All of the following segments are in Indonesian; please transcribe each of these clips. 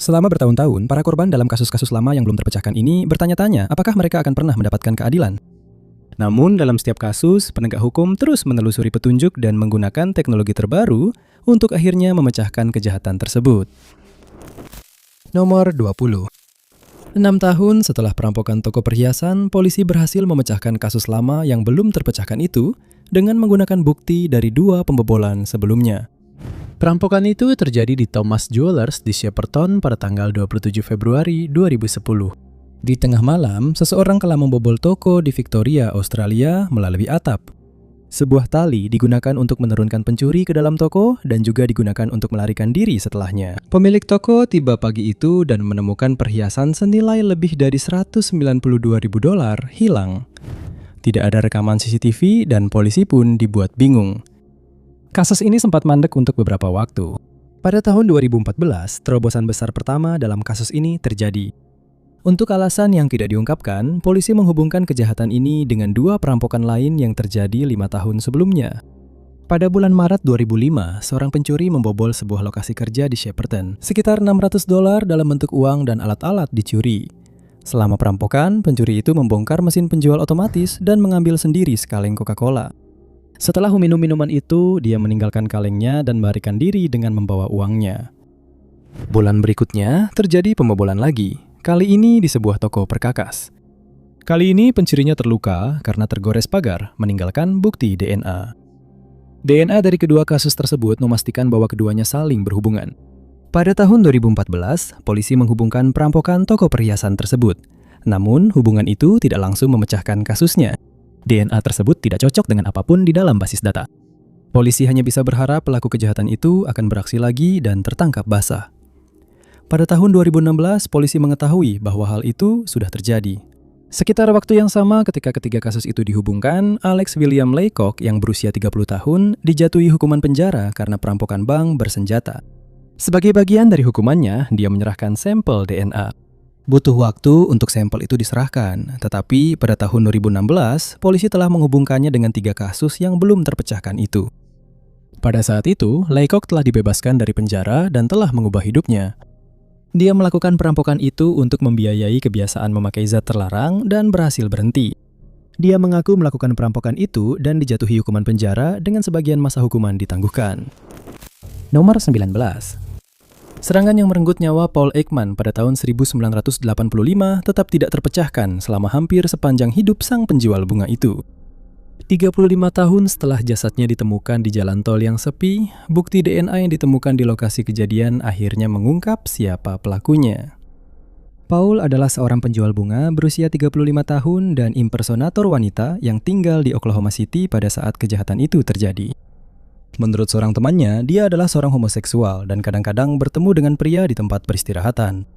Selama bertahun-tahun, para korban dalam kasus-kasus lama yang belum terpecahkan ini bertanya-tanya apakah mereka akan pernah mendapatkan keadilan. Namun, dalam setiap kasus, penegak hukum terus menelusuri petunjuk dan menggunakan teknologi terbaru untuk akhirnya memecahkan kejahatan tersebut. Nomor 20. 6 tahun setelah perampokan toko perhiasan, polisi berhasil memecahkan kasus lama yang belum terpecahkan itu dengan menggunakan bukti dari 2 pembobolan sebelumnya. Perampokan itu terjadi di Thomas Jewelers di Shepperton pada tanggal 27 Februari 2010. Di tengah malam, seseorang telah membobol toko di Victoria, Australia melalui atap. Sebuah tali digunakan untuk menurunkan pencuri ke dalam toko dan juga digunakan untuk melarikan diri setelahnya. Pemilik toko tiba pagi itu dan menemukan perhiasan senilai lebih dari $192.000 hilang. Tidak ada rekaman CCTV dan polisi pun dibuat bingung. Kasus ini sempat mandek untuk beberapa waktu. Pada tahun 2014, terobosan besar pertama dalam kasus ini terjadi. Untuk alasan yang tidak diungkapkan, polisi menghubungkan kejahatan ini dengan 2 perampokan lain yang terjadi 5 tahun sebelumnya. Pada bulan Maret 2005, seorang pencuri membobol sebuah lokasi kerja di Shepperton. Sekitar $600 dalam bentuk uang dan alat-alat dicuri. Selama perampokan, pencuri itu membongkar mesin penjual otomatis dan mengambil sendiri sekaleng Coca-Cola. Setelah meminum minuman itu, dia meninggalkan kalengnya dan melarikan diri dengan membawa uangnya. Bulan berikutnya, terjadi pembobolan lagi. Kali ini di sebuah toko perkakas. Kali ini pencurinya terluka karena tergores pagar, meninggalkan bukti DNA. DNA dari kedua kasus tersebut memastikan bahwa keduanya saling berhubungan. Pada tahun 2014, polisi menghubungkan perampokan toko perhiasan tersebut. Namun, hubungan itu tidak langsung memecahkan kasusnya. DNA tersebut tidak cocok dengan apapun di dalam basis data. Polisi hanya bisa berharap pelaku kejahatan itu akan beraksi lagi dan tertangkap basah. Pada tahun 2016, polisi mengetahui bahwa hal itu sudah terjadi. Sekitar waktu yang sama ketika ketiga kasus itu dihubungkan, Alex William Laycock yang berusia 30 tahun dijatuhi hukuman penjara karena perampokan bank bersenjata. Sebagai bagian dari hukumannya, dia menyerahkan sampel DNA. Butuh waktu untuk sampel itu diserahkan, tetapi pada tahun 2016, polisi telah menghubungkannya dengan 3 kasus yang belum terpecahkan itu. Pada saat itu, Laycock telah dibebaskan dari penjara dan telah mengubah hidupnya. Dia melakukan perampokan itu untuk membiayai kebiasaan memakai zat terlarang dan berhasil berhenti. Dia mengaku melakukan perampokan itu dan dijatuhi hukuman penjara dengan sebagian masa hukuman ditangguhkan. Nomor 19. Serangan yang merenggut nyawa Paul Ekman pada tahun 1985 tetap tidak terpecahkan selama hampir sepanjang hidup sang penjual bunga itu. 35 tahun setelah jasadnya ditemukan di jalan tol yang sepi, bukti DNA yang ditemukan di lokasi kejadian akhirnya mengungkap siapa pelakunya. Paul adalah seorang penjual bunga berusia 35 tahun dan impersonator wanita yang tinggal di Oklahoma City pada saat kejahatan itu terjadi. Menurut seorang temannya, dia adalah seorang homoseksual dan kadang-kadang bertemu dengan pria di tempat peristirahatan.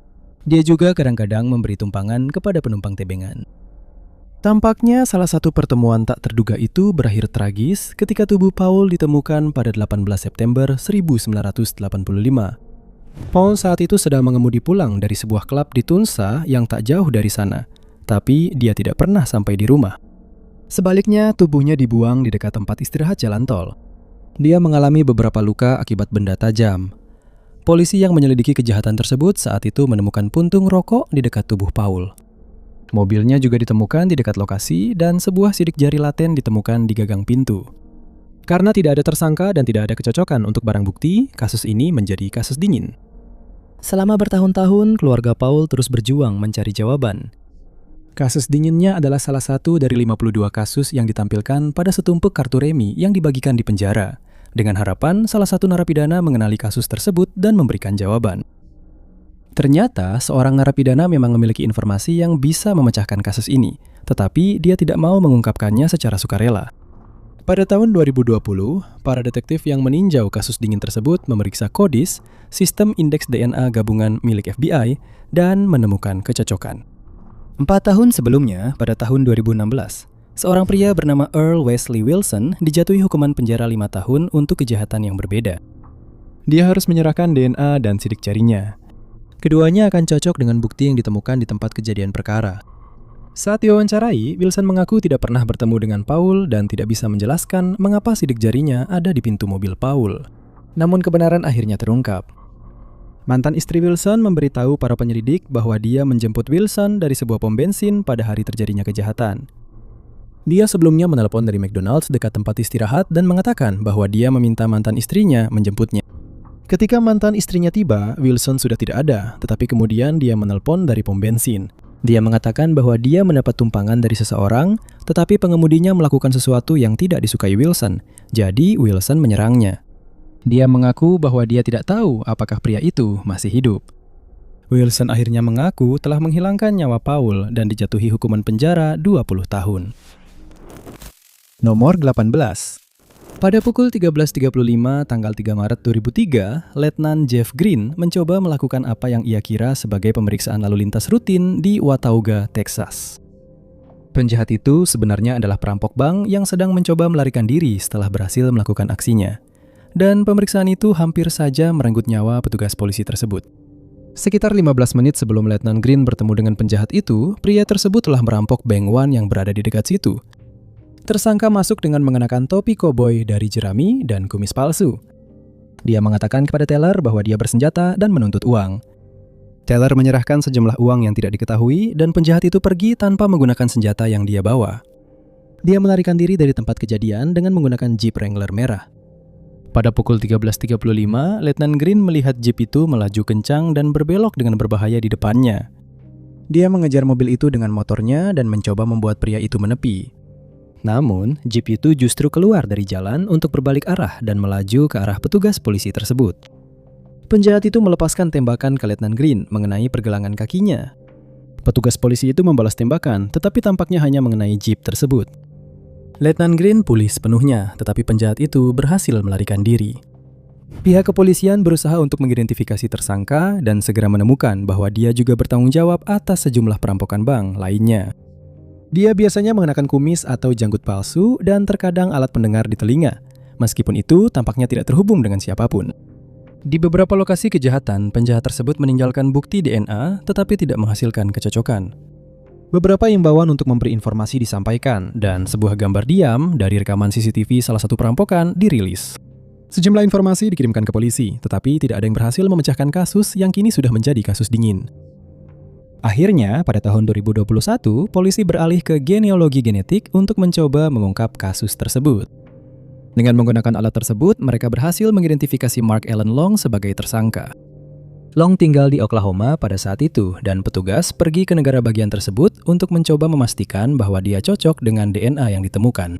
Dia juga kadang-kadang memberi tumpangan kepada penumpang tebengan. Tampaknya salah satu pertemuan tak terduga itu berakhir tragis ketika tubuh Paul ditemukan pada 18 September 1985. Paul saat itu sedang mengemudi pulang dari sebuah klub di Tulsa yang tak jauh dari sana, tapi dia tidak pernah sampai di rumah. Sebaliknya, tubuhnya dibuang di dekat tempat istirahat jalan tol. Dia mengalami beberapa luka akibat benda tajam. Polisi yang menyelidiki kejahatan tersebut saat itu menemukan puntung rokok di dekat tubuh Paul. Mobilnya juga ditemukan di dekat lokasi dan sebuah sidik jari laten ditemukan di gagang pintu. Karena tidak ada tersangka dan tidak ada kecocokan untuk barang bukti, kasus ini menjadi kasus dingin. Selama bertahun-tahun, keluarga Paul terus berjuang mencari jawaban. Kasus dinginnya adalah salah satu dari 52 kasus yang ditampilkan pada setumpuk kartu remi yang dibagikan di penjara, dengan harapan salah satu narapidana mengenali kasus tersebut dan memberikan jawaban. Ternyata, seorang narapidana memang memiliki informasi yang bisa memecahkan kasus ini, tetapi dia tidak mau mengungkapkannya secara sukarela. Pada tahun 2020, para detektif yang meninjau kasus dingin tersebut memeriksa CODIS, sistem indeks DNA gabungan milik FBI, dan menemukan kecocokan. 4 tahun sebelumnya, pada tahun 2016, seorang pria bernama Earl Wesley Wilson dijatuhi hukuman penjara 5 tahun untuk kejahatan yang berbeda. Dia harus menyerahkan DNA dan sidik jarinya. Keduanya akan cocok dengan bukti yang ditemukan di tempat kejadian perkara. Saat diwawancarai, Wilson mengaku tidak pernah bertemu dengan Paul dan tidak bisa menjelaskan mengapa sidik jarinya ada di pintu mobil Paul. Namun kebenaran akhirnya terungkap. Mantan istri Wilson memberitahu para penyelidik bahwa dia menjemput Wilson dari sebuah pom bensin pada hari terjadinya kejahatan. Dia sebelumnya menelpon dari McDonald's dekat tempat istirahat dan mengatakan bahwa dia meminta mantan istrinya menjemputnya. Ketika mantan istrinya tiba, Wilson sudah tidak ada, tetapi kemudian dia menelpon dari pom bensin. Dia mengatakan bahwa dia mendapat tumpangan dari seseorang, tetapi pengemudinya melakukan sesuatu yang tidak disukai Wilson, jadi Wilson menyerangnya. Dia mengaku bahwa dia tidak tahu apakah pria itu masih hidup. Wilson akhirnya mengaku telah menghilangkan nyawa Paul dan dijatuhi hukuman penjara 20 tahun. Nomor 18. Pada pukul 13.35 tanggal 3 Maret 2003, Letnan Jeff Green mencoba melakukan apa yang ia kira sebagai pemeriksaan lalu lintas rutin di Watauga, Texas. Penjahat itu sebenarnya adalah perampok bank yang sedang mencoba melarikan diri setelah berhasil melakukan aksinya. Dan pemeriksaan itu hampir saja merenggut nyawa petugas polisi tersebut. Sekitar 15 menit sebelum Letnan Green bertemu dengan penjahat itu, pria tersebut telah merampok Bank One yang berada di dekat situ. Tersangka masuk dengan mengenakan topi koboi dari jerami dan kumis palsu. Dia mengatakan kepada teller bahwa dia bersenjata dan menuntut uang. Teller menyerahkan sejumlah uang yang tidak diketahui dan penjahat itu pergi tanpa menggunakan senjata yang dia bawa. Dia melarikan diri dari tempat kejadian dengan menggunakan Jeep Wrangler merah. Pada pukul 13.35, Letnan Green melihat Jeep itu melaju kencang dan berbelok dengan berbahaya di depannya. Dia mengejar mobil itu dengan motornya dan mencoba membuat pria itu menepi. Namun, Jeep itu justru keluar dari jalan untuk berbalik arah dan melaju ke arah petugas polisi tersebut. Penjahat itu melepaskan tembakan ke Letnan Green mengenai pergelangan kakinya. Petugas polisi itu membalas tembakan, tetapi tampaknya hanya mengenai Jeep tersebut. Letnan Green pulih sepenuhnya, tetapi penjahat itu berhasil melarikan diri. Pihak kepolisian berusaha untuk mengidentifikasi tersangka dan segera menemukan bahwa dia juga bertanggung jawab atas sejumlah perampokan bank lainnya. Dia biasanya mengenakan kumis atau janggut palsu dan terkadang alat pendengar di telinga. Meskipun itu tampaknya tidak terhubung dengan siapapun. Di beberapa lokasi kejahatan, penjahat tersebut meninggalkan bukti DNA tetapi tidak menghasilkan kecocokan. Beberapa imbauan untuk memberi informasi disampaikan dan sebuah gambar diam dari rekaman CCTV salah satu perampokan dirilis. Sejumlah informasi dikirimkan ke polisi, tetapi tidak ada yang berhasil memecahkan kasus yang kini sudah menjadi kasus dingin. Akhirnya, pada tahun 2021, polisi beralih ke genealogi genetik untuk mencoba mengungkap kasus tersebut. Dengan menggunakan alat tersebut, mereka berhasil mengidentifikasi Mark Allen Long sebagai tersangka. Long tinggal di Oklahoma pada saat itu, dan petugas pergi ke negara bagian tersebut untuk mencoba memastikan bahwa dia cocok dengan DNA yang ditemukan.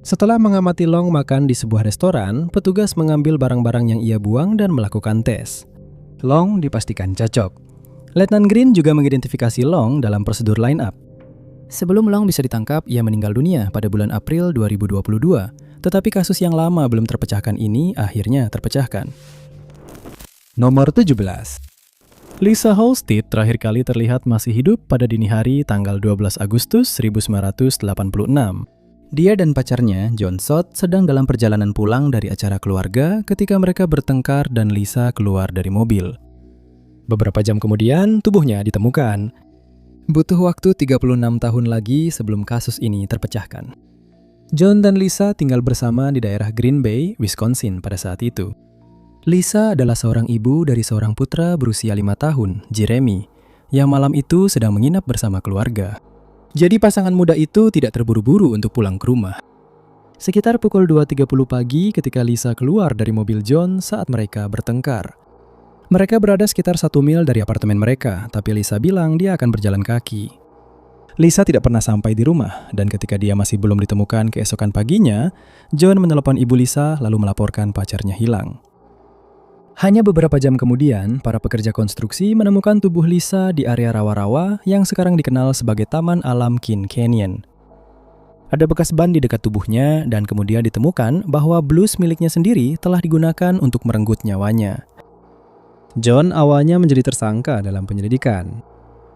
Setelah mengamati Long makan di sebuah restoran, petugas mengambil barang-barang yang ia buang dan melakukan tes. Long dipastikan cocok. Letnan Green juga mengidentifikasi Long dalam prosedur line-up. Sebelum Long bisa ditangkap, ia meninggal dunia pada bulan April 2022, tetapi kasus yang lama belum terpecahkan ini akhirnya terpecahkan. Nomor 17. Lisa Holstead terakhir kali terlihat masih hidup pada dini hari tanggal 12 Agustus 1986. Dia dan pacarnya, John Sott, sedang dalam perjalanan pulang dari acara keluarga ketika mereka bertengkar dan Lisa keluar dari mobil. Beberapa jam kemudian, tubuhnya ditemukan. Butuh waktu 36 tahun lagi sebelum kasus ini terpecahkan. John dan Lisa tinggal bersama di daerah Green Bay, Wisconsin pada saat itu. Lisa adalah seorang ibu dari seorang putra berusia 5 tahun, Jeremy, yang malam itu sedang menginap bersama keluarga. Jadi pasangan muda itu tidak terburu-buru untuk pulang ke rumah. Sekitar pukul 2.30 pagi ketika Lisa keluar dari mobil John saat mereka bertengkar. Mereka berada sekitar 1 mil dari apartemen mereka, tapi Lisa bilang dia akan berjalan kaki. Lisa tidak pernah sampai di rumah, dan ketika dia masih belum ditemukan keesokan paginya, John menelepon ibu Lisa lalu melaporkan pacarnya hilang. Hanya beberapa jam kemudian, para pekerja konstruksi menemukan tubuh Lisa di area rawa-rawa yang sekarang dikenal sebagai Taman Alam King Canyon. Ada bekas ban di dekat tubuhnya dan kemudian ditemukan bahwa blus miliknya sendiri telah digunakan untuk merenggut nyawanya. John awalnya menjadi tersangka dalam penyelidikan.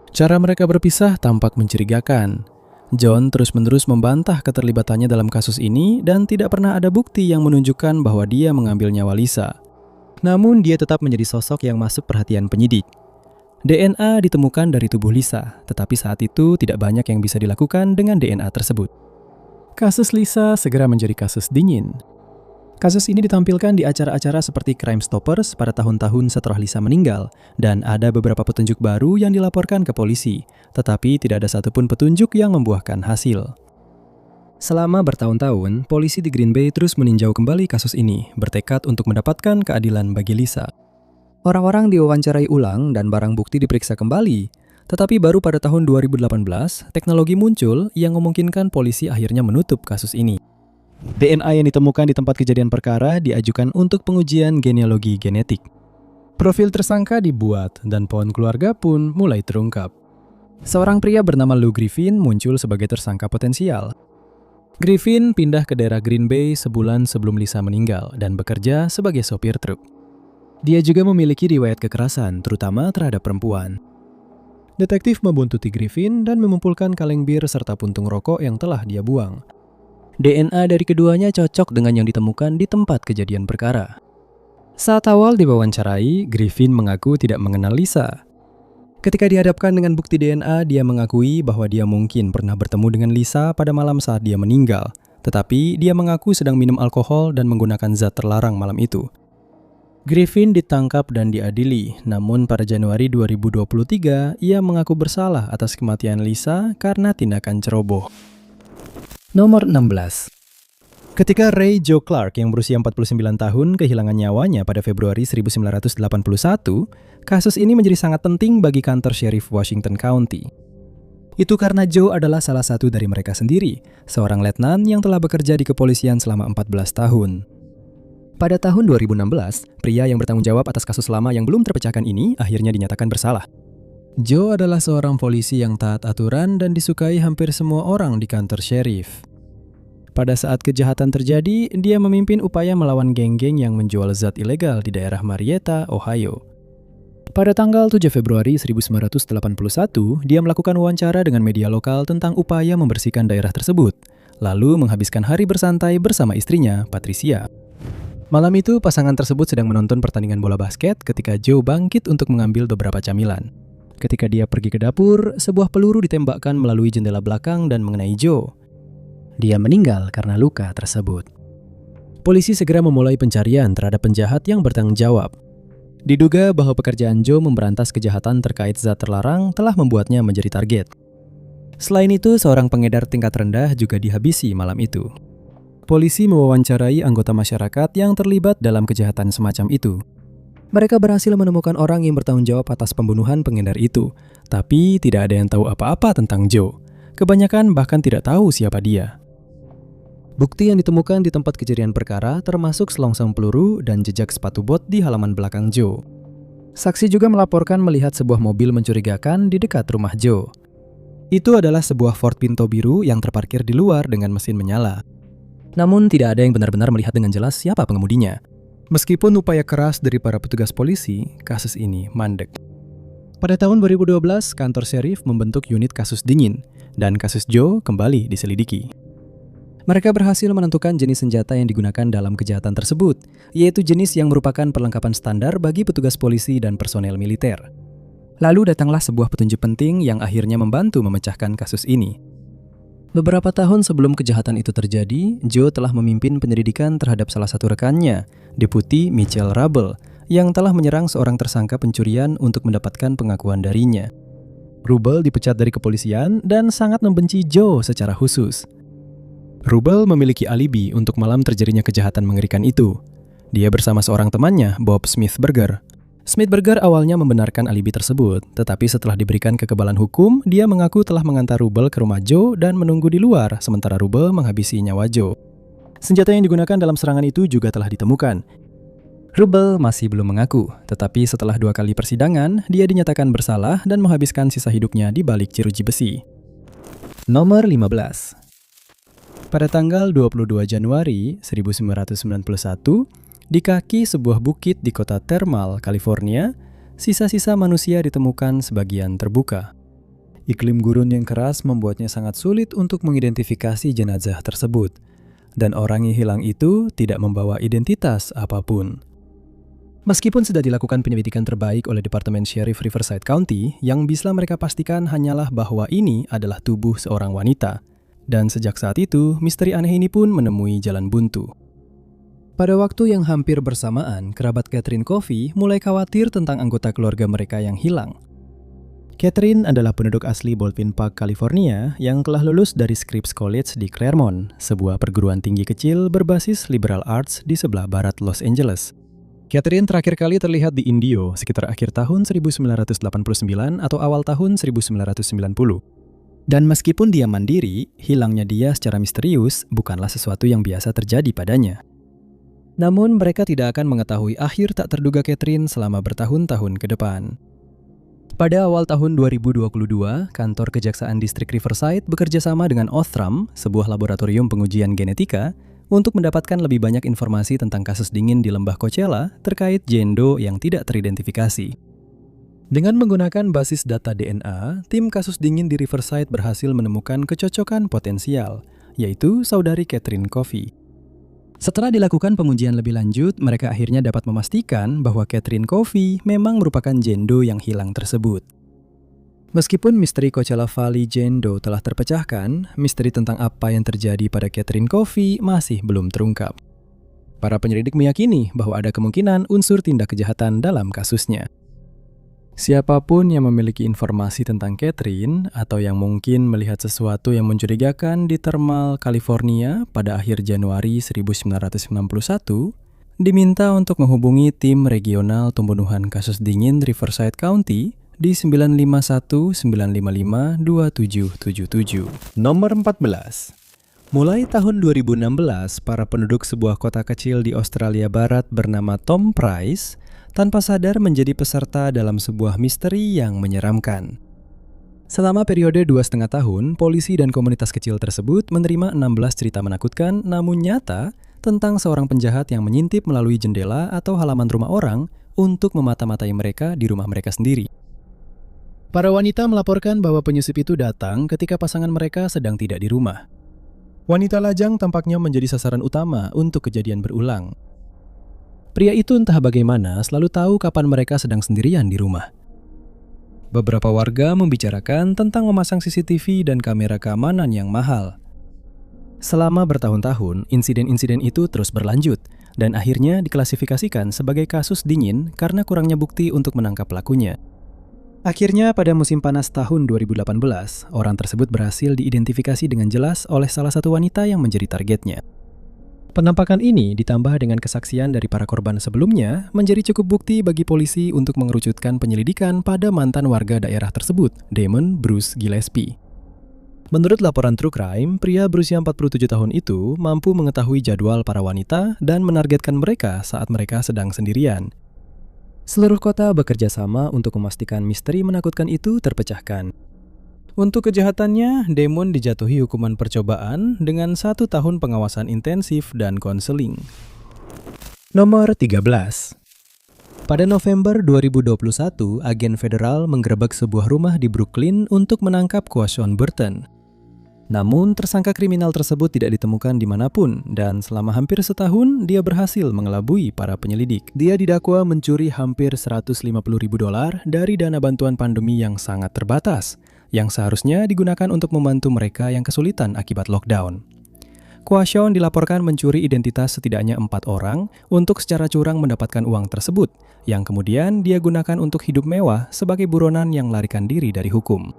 Cara mereka berpisah tampak mencurigakan. John terus-menerus membantah keterlibatannya dalam kasus ini dan tidak pernah ada bukti yang menunjukkan bahwa dia mengambil nyawa Lisa. Namun dia tetap menjadi sosok yang masuk perhatian penyidik. DNA ditemukan dari tubuh Lisa, tetapi saat itu tidak banyak yang bisa dilakukan dengan DNA tersebut. Kasus Lisa segera menjadi kasus dingin. Kasus ini ditampilkan di acara-acara seperti Crime Stoppers pada tahun-tahun setelah Lisa meninggal, dan ada beberapa petunjuk baru yang dilaporkan ke polisi, tetapi tidak ada satupun petunjuk yang membuahkan hasil. Selama bertahun-tahun, polisi di Green Bay terus meninjau kembali kasus ini, bertekad untuk mendapatkan keadilan bagi Lisa. Orang-orang diwawancarai ulang dan barang bukti diperiksa kembali, tetapi baru pada tahun 2018, teknologi muncul yang memungkinkan polisi akhirnya menutup kasus ini. DNA yang ditemukan di tempat kejadian perkara diajukan untuk pengujian genealogi genetik. Profil tersangka dibuat dan pohon keluarga pun mulai terungkap. Seorang pria bernama Lou Griffin muncul sebagai tersangka potensial. Griffin pindah ke daerah Green Bay sebulan sebelum Lisa meninggal dan bekerja sebagai sopir truk. Dia juga memiliki riwayat kekerasan, terutama terhadap perempuan. Detektif membuntuti Griffin dan mengumpulkan kaleng bir serta puntung rokok yang telah dia buang. DNA dari keduanya cocok dengan yang ditemukan di tempat kejadian perkara. Saat awal diwawancarai, Griffin mengaku tidak mengenal Lisa. Ketika dihadapkan dengan bukti DNA, dia mengakui bahwa dia mungkin pernah bertemu dengan Lisa pada malam saat dia meninggal. Tetapi dia mengaku sedang minum alkohol dan menggunakan zat terlarang malam itu. Griffin ditangkap dan diadili, namun pada Januari 2023, ia mengaku bersalah atas kematian Lisa karena tindakan ceroboh. Nomor 16. Ketika Ray Joe Clark yang berusia 49 tahun kehilangan nyawanya pada Februari 1981, kasus ini menjadi sangat penting bagi kantor Sheriff Washington County. Itu karena Joe adalah salah satu dari mereka sendiri, seorang letnan yang telah bekerja di kepolisian selama 14 tahun. Pada tahun 2016, pria yang bertanggung jawab atas kasus lama yang belum terpecahkan ini akhirnya dinyatakan bersalah. Joe adalah seorang polisi yang taat aturan dan disukai hampir semua orang di kantor sheriff. Pada saat kejahatan terjadi, dia memimpin upaya melawan geng-geng yang menjual zat ilegal di daerah Marietta, Ohio. Pada tanggal 7 Februari 1981, dia melakukan wawancara dengan media lokal tentang upaya membersihkan daerah tersebut, lalu menghabiskan hari bersantai bersama istrinya, Patricia. Malam itu, pasangan tersebut sedang menonton pertandingan bola basket ketika Joe bangkit untuk mengambil beberapa camilan. Ketika dia pergi ke dapur, sebuah peluru ditembakkan melalui jendela belakang dan mengenai Joe. Dia meninggal karena luka tersebut. Polisi segera memulai pencarian terhadap penjahat yang bertanggung jawab. Diduga bahwa pekerjaan Joe memberantas kejahatan terkait zat terlarang telah membuatnya menjadi target. Selain itu, seorang pengedar tingkat rendah juga dihabisi malam itu. Polisi mewawancarai anggota masyarakat yang terlibat dalam kejahatan semacam itu. Mereka berhasil menemukan orang yang bertanggung jawab atas pembunuhan pengedar itu, tapi tidak ada yang tahu apa-apa tentang Joe. Kebanyakan bahkan tidak tahu siapa dia. Bukti yang ditemukan di tempat kejadian perkara termasuk selongsong peluru dan jejak sepatu bot di halaman belakang Joe. Saksi juga melaporkan melihat sebuah mobil mencurigakan di dekat rumah Joe. Itu adalah sebuah Ford Pinto biru yang terparkir di luar dengan mesin menyala. Namun tidak ada yang benar-benar melihat dengan jelas siapa pengemudinya. Meskipun upaya keras dari para petugas polisi, kasus ini mandek. Pada tahun 2012, kantor sheriff membentuk unit kasus dingin, dan kasus Joe kembali diselidiki. Mereka berhasil menentukan jenis senjata yang digunakan dalam kejahatan tersebut, yaitu jenis yang merupakan perlengkapan standar bagi petugas polisi dan personel militer. Lalu datanglah sebuah petunjuk penting yang akhirnya membantu memecahkan kasus ini. Beberapa tahun sebelum kejahatan itu terjadi, Joe telah memimpin penyelidikan terhadap salah satu rekannya, Deputi Mitchell Rubble, yang telah menyerang seorang tersangka pencurian untuk mendapatkan pengakuan darinya. Rubble dipecat dari kepolisian dan sangat membenci Joe secara khusus. Rubble memiliki alibi untuk malam terjadinya kejahatan mengerikan itu. Dia bersama seorang temannya, Bob Smithburger. Smithburger awalnya membenarkan alibi tersebut, tetapi setelah diberikan kekebalan hukum, dia mengaku telah mengantar Rubble ke rumah Joe dan menunggu di luar, sementara Rubble menghabisi nyawa Joe. Senjata yang digunakan dalam serangan itu juga telah ditemukan. Rubble masih belum mengaku, tetapi setelah 2 kali persidangan, dia dinyatakan bersalah dan menghabiskan sisa hidupnya di balik jeruji besi. Nomor 15. Pada tanggal 22 Januari 1991, di kaki sebuah bukit di kota Thermal, California, sisa-sisa manusia ditemukan sebagian terbuka. Iklim gurun yang keras membuatnya sangat sulit untuk mengidentifikasi jenazah tersebut, dan orang yang hilang itu tidak membawa identitas apapun. Meskipun sudah dilakukan penyelidikan terbaik oleh Departemen Sheriff Riverside County, yang bisa mereka pastikan hanyalah bahwa ini adalah tubuh seorang wanita. Dan sejak saat itu, misteri aneh ini pun menemui jalan buntu. Pada waktu yang hampir bersamaan, kerabat Catherine Coffey mulai khawatir tentang anggota keluarga mereka yang hilang. Catherine adalah penduduk asli Baldwin Park, California yang telah lulus dari Scripps College di Claremont, sebuah perguruan tinggi kecil berbasis liberal arts di sebelah barat Los Angeles. Catherine terakhir kali terlihat di Indio sekitar akhir tahun 1989 atau awal tahun 1990. Dan meskipun dia mandiri, hilangnya dia secara misterius bukanlah sesuatu yang biasa terjadi padanya. Namun mereka tidak akan mengetahui akhir tak terduga Catherine selama bertahun-tahun ke depan. Pada awal tahun 2022, kantor Kejaksaan Distrik Riverside bekerja sama dengan Othram, sebuah laboratorium pengujian genetika, untuk mendapatkan lebih banyak informasi tentang kasus dingin di lembah Coachella terkait Jane Doe yang tidak teridentifikasi. Dengan menggunakan basis data DNA, tim kasus dingin di Riverside berhasil menemukan kecocokan potensial, yaitu saudari Catherine Coffey. Setelah dilakukan pengujian lebih lanjut, mereka akhirnya dapat memastikan bahwa Catherine Coffey memang merupakan Jane Doe yang hilang tersebut. Meskipun misteri Coachella Valley Jane Doe telah terpecahkan, misteri tentang apa yang terjadi pada Catherine Coffey masih belum terungkap. Para penyelidik meyakini bahwa ada kemungkinan unsur tindak kejahatan dalam kasusnya. Siapapun yang memiliki informasi tentang Catherine atau yang mungkin melihat sesuatu yang mencurigakan di Thermal, California pada akhir Januari 1991, diminta untuk menghubungi tim regional pembunuhan kasus dingin Riverside County di 951-955-2777. Nomor 14. Mulai tahun 2016, para penduduk sebuah kota kecil di Australia Barat bernama Tom Price tanpa sadar menjadi peserta dalam sebuah misteri yang menyeramkan. Selama periode 2,5 tahun, polisi dan komunitas kecil tersebut menerima 16 cerita menakutkan namun nyata tentang seorang penjahat yang mengintip melalui jendela atau halaman rumah orang untuk memata-matai mereka di rumah mereka sendiri. Para wanita melaporkan bahwa penyusup itu datang ketika pasangan mereka sedang tidak di rumah. Wanita lajang tampaknya menjadi sasaran utama untuk kejadian berulang. Pria itu entah bagaimana selalu tahu kapan mereka sedang sendirian di rumah. Beberapa warga membicarakan tentang memasang CCTV dan kamera keamanan yang mahal. Selama bertahun-tahun, insiden-insiden itu terus berlanjut dan akhirnya diklasifikasikan sebagai kasus dingin karena kurangnya bukti untuk menangkap pelakunya. Akhirnya pada musim panas tahun 2018, orang tersebut berhasil diidentifikasi dengan jelas oleh salah satu wanita yang menjadi targetnya. Penampakan ini ditambah dengan kesaksian dari para korban sebelumnya menjadi cukup bukti bagi polisi untuk mengerucutkan penyelidikan pada mantan warga daerah tersebut, Damon Bruce Gillespie. Menurut laporan True Crime, pria berusia 47 tahun itu mampu mengetahui jadwal para wanita dan menargetkan mereka saat mereka sedang sendirian. Seluruh kota bekerja sama untuk memastikan misteri menakutkan itu terpecahkan. Untuk kejahatannya, Damon dijatuhi hukuman percobaan dengan 1 tahun pengawasan intensif dan konseling. Nomor 13. Pada November 2021, agen federal menggerebek sebuah rumah di Brooklyn untuk menangkap Quashon Burton. Namun, tersangka kriminal tersebut tidak ditemukan dimanapun, dan selama hampir setahun, dia berhasil mengelabui para penyelidik. Dia didakwa mencuri hampir $150.000 dari dana bantuan pandemi yang sangat terbatas, yang seharusnya digunakan untuk membantu mereka yang kesulitan akibat lockdown. Quashon dilaporkan mencuri identitas setidaknya 4 orang untuk secara curang mendapatkan uang tersebut, yang kemudian dia gunakan untuk hidup mewah sebagai buronan yang melarikan diri dari hukum.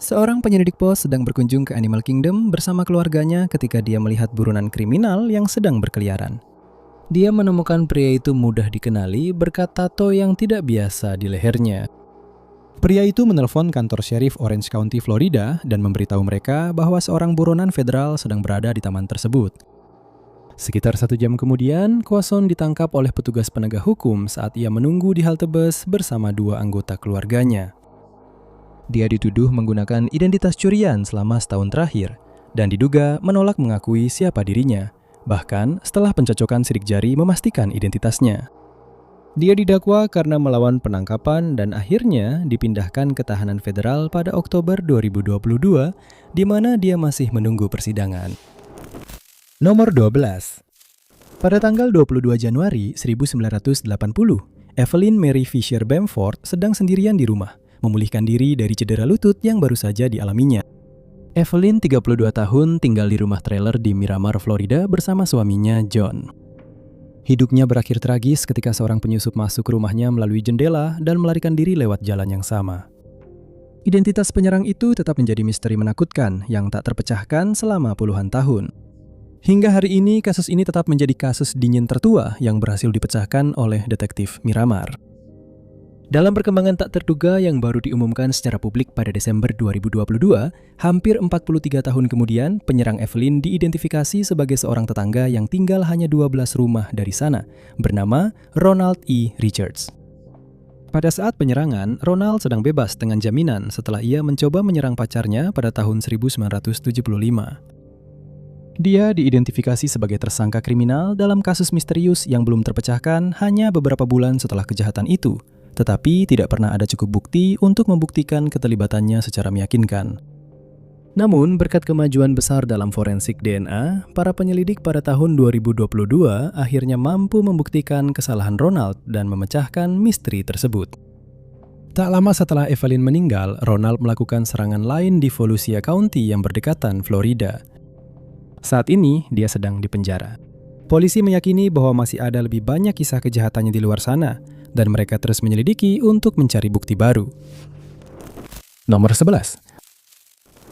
Seorang penyelidik pos sedang berkunjung ke Animal Kingdom bersama keluarganya ketika dia melihat buronan kriminal yang sedang berkeliaran. Dia menemukan pria itu mudah dikenali berkat tato yang tidak biasa di lehernya. Pria itu menelpon kantor Sheriff Orange County, Florida, dan memberitahu mereka bahwa seorang buronan federal sedang berada di taman tersebut. Sekitar 1 jam kemudian, Quashon ditangkap oleh petugas penegak hukum saat ia menunggu di halte bus bersama 2 anggota keluarganya. Dia dituduh menggunakan identitas curian selama setahun terakhir, dan diduga menolak mengakui siapa dirinya, bahkan setelah pencocokan sidik jari memastikan identitasnya. Dia didakwa karena melawan penangkapan dan akhirnya dipindahkan ke tahanan federal pada Oktober 2022, di mana dia masih menunggu persidangan. Nomor 12. Pada tanggal 22 Januari 1980, Evelyn Mary Fisher Bamford sedang sendirian di rumah, memulihkan diri dari cedera lutut yang baru saja dialaminya. Evelyn, 32 tahun, tinggal di rumah trailer di Miramar, Florida bersama suaminya, John. Hidupnya berakhir tragis ketika seorang penyusup masuk ke rumahnya melalui jendela dan melarikan diri lewat jalan yang sama. Identitas penyerang itu tetap menjadi misteri menakutkan yang tak terpecahkan selama puluhan tahun. Hingga hari ini, kasus ini tetap menjadi kasus dingin tertua yang berhasil dipecahkan oleh detektif Miramar. Dalam perkembangan tak terduga yang baru diumumkan secara publik pada Desember 2022, hampir 43 tahun kemudian, penyerang Evelyn diidentifikasi sebagai seorang tetangga yang tinggal hanya 12 rumah dari sana, bernama Ronald E. Richards. Pada saat penyerangan, Ronald sedang bebas dengan jaminan setelah ia mencoba menyerang pacarnya pada tahun 1975. Dia diidentifikasi sebagai tersangka kriminal dalam kasus misterius yang belum terpecahkan hanya beberapa bulan setelah kejahatan itu, tetapi tidak pernah ada cukup bukti untuk membuktikan keterlibatannya secara meyakinkan. Namun, berkat kemajuan besar dalam forensik DNA, para penyelidik pada tahun 2022 akhirnya mampu membuktikan kesalahan Ronald dan memecahkan misteri tersebut. Tak lama setelah Evelyn meninggal, Ronald melakukan serangan lain di Volusia County yang berdekatan Florida. Saat ini, dia sedang dipenjara. Polisi meyakini bahwa masih ada lebih banyak kisah kejahatannya di luar sana, dan mereka terus menyelidiki untuk mencari bukti baru. Nomor 11.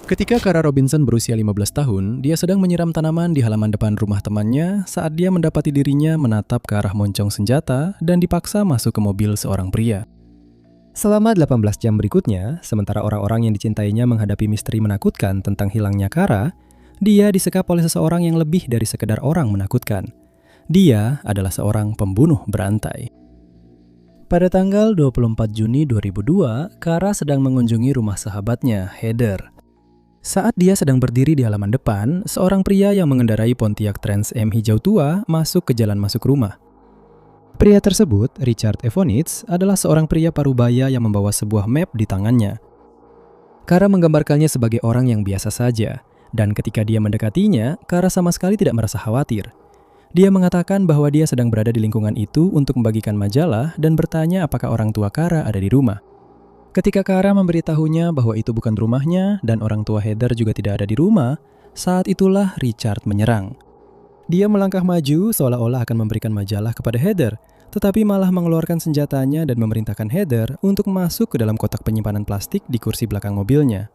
Ketika Kara Robinson berusia 15 tahun, dia sedang menyiram tanaman di halaman depan rumah temannya saat dia mendapati dirinya menatap ke arah moncong senjata dan dipaksa masuk ke mobil seorang pria. Selama 18 jam berikutnya, sementara orang-orang yang dicintainya menghadapi misteri menakutkan tentang hilangnya Kara, dia disekap oleh seseorang yang lebih dari sekedar orang menakutkan. Dia adalah seorang pembunuh berantai. Pada tanggal 24 Juni 2002, Kara sedang mengunjungi rumah sahabatnya, Heather. Saat dia sedang berdiri di halaman depan, seorang pria yang mengendarai Pontiac Trans Am hijau tua masuk ke jalan masuk rumah. Pria tersebut, Richard Evonitz, adalah seorang pria parubaya yang membawa sebuah map di tangannya. Kara menggambarkannya sebagai orang yang biasa saja, dan ketika dia mendekatinya, Kara sama sekali tidak merasa khawatir. Dia mengatakan bahwa dia sedang berada di lingkungan itu untuk membagikan majalah dan bertanya apakah orang tua Kara ada di rumah. Ketika Kara memberitahunya bahwa itu bukan rumahnya dan orang tua Heather juga tidak ada di rumah, saat itulah Richard menyerang. Dia melangkah maju seolah-olah akan memberikan majalah kepada Heather, tetapi malah mengeluarkan senjatanya dan memerintahkan Heather untuk masuk ke dalam kotak penyimpanan plastik di kursi belakang mobilnya.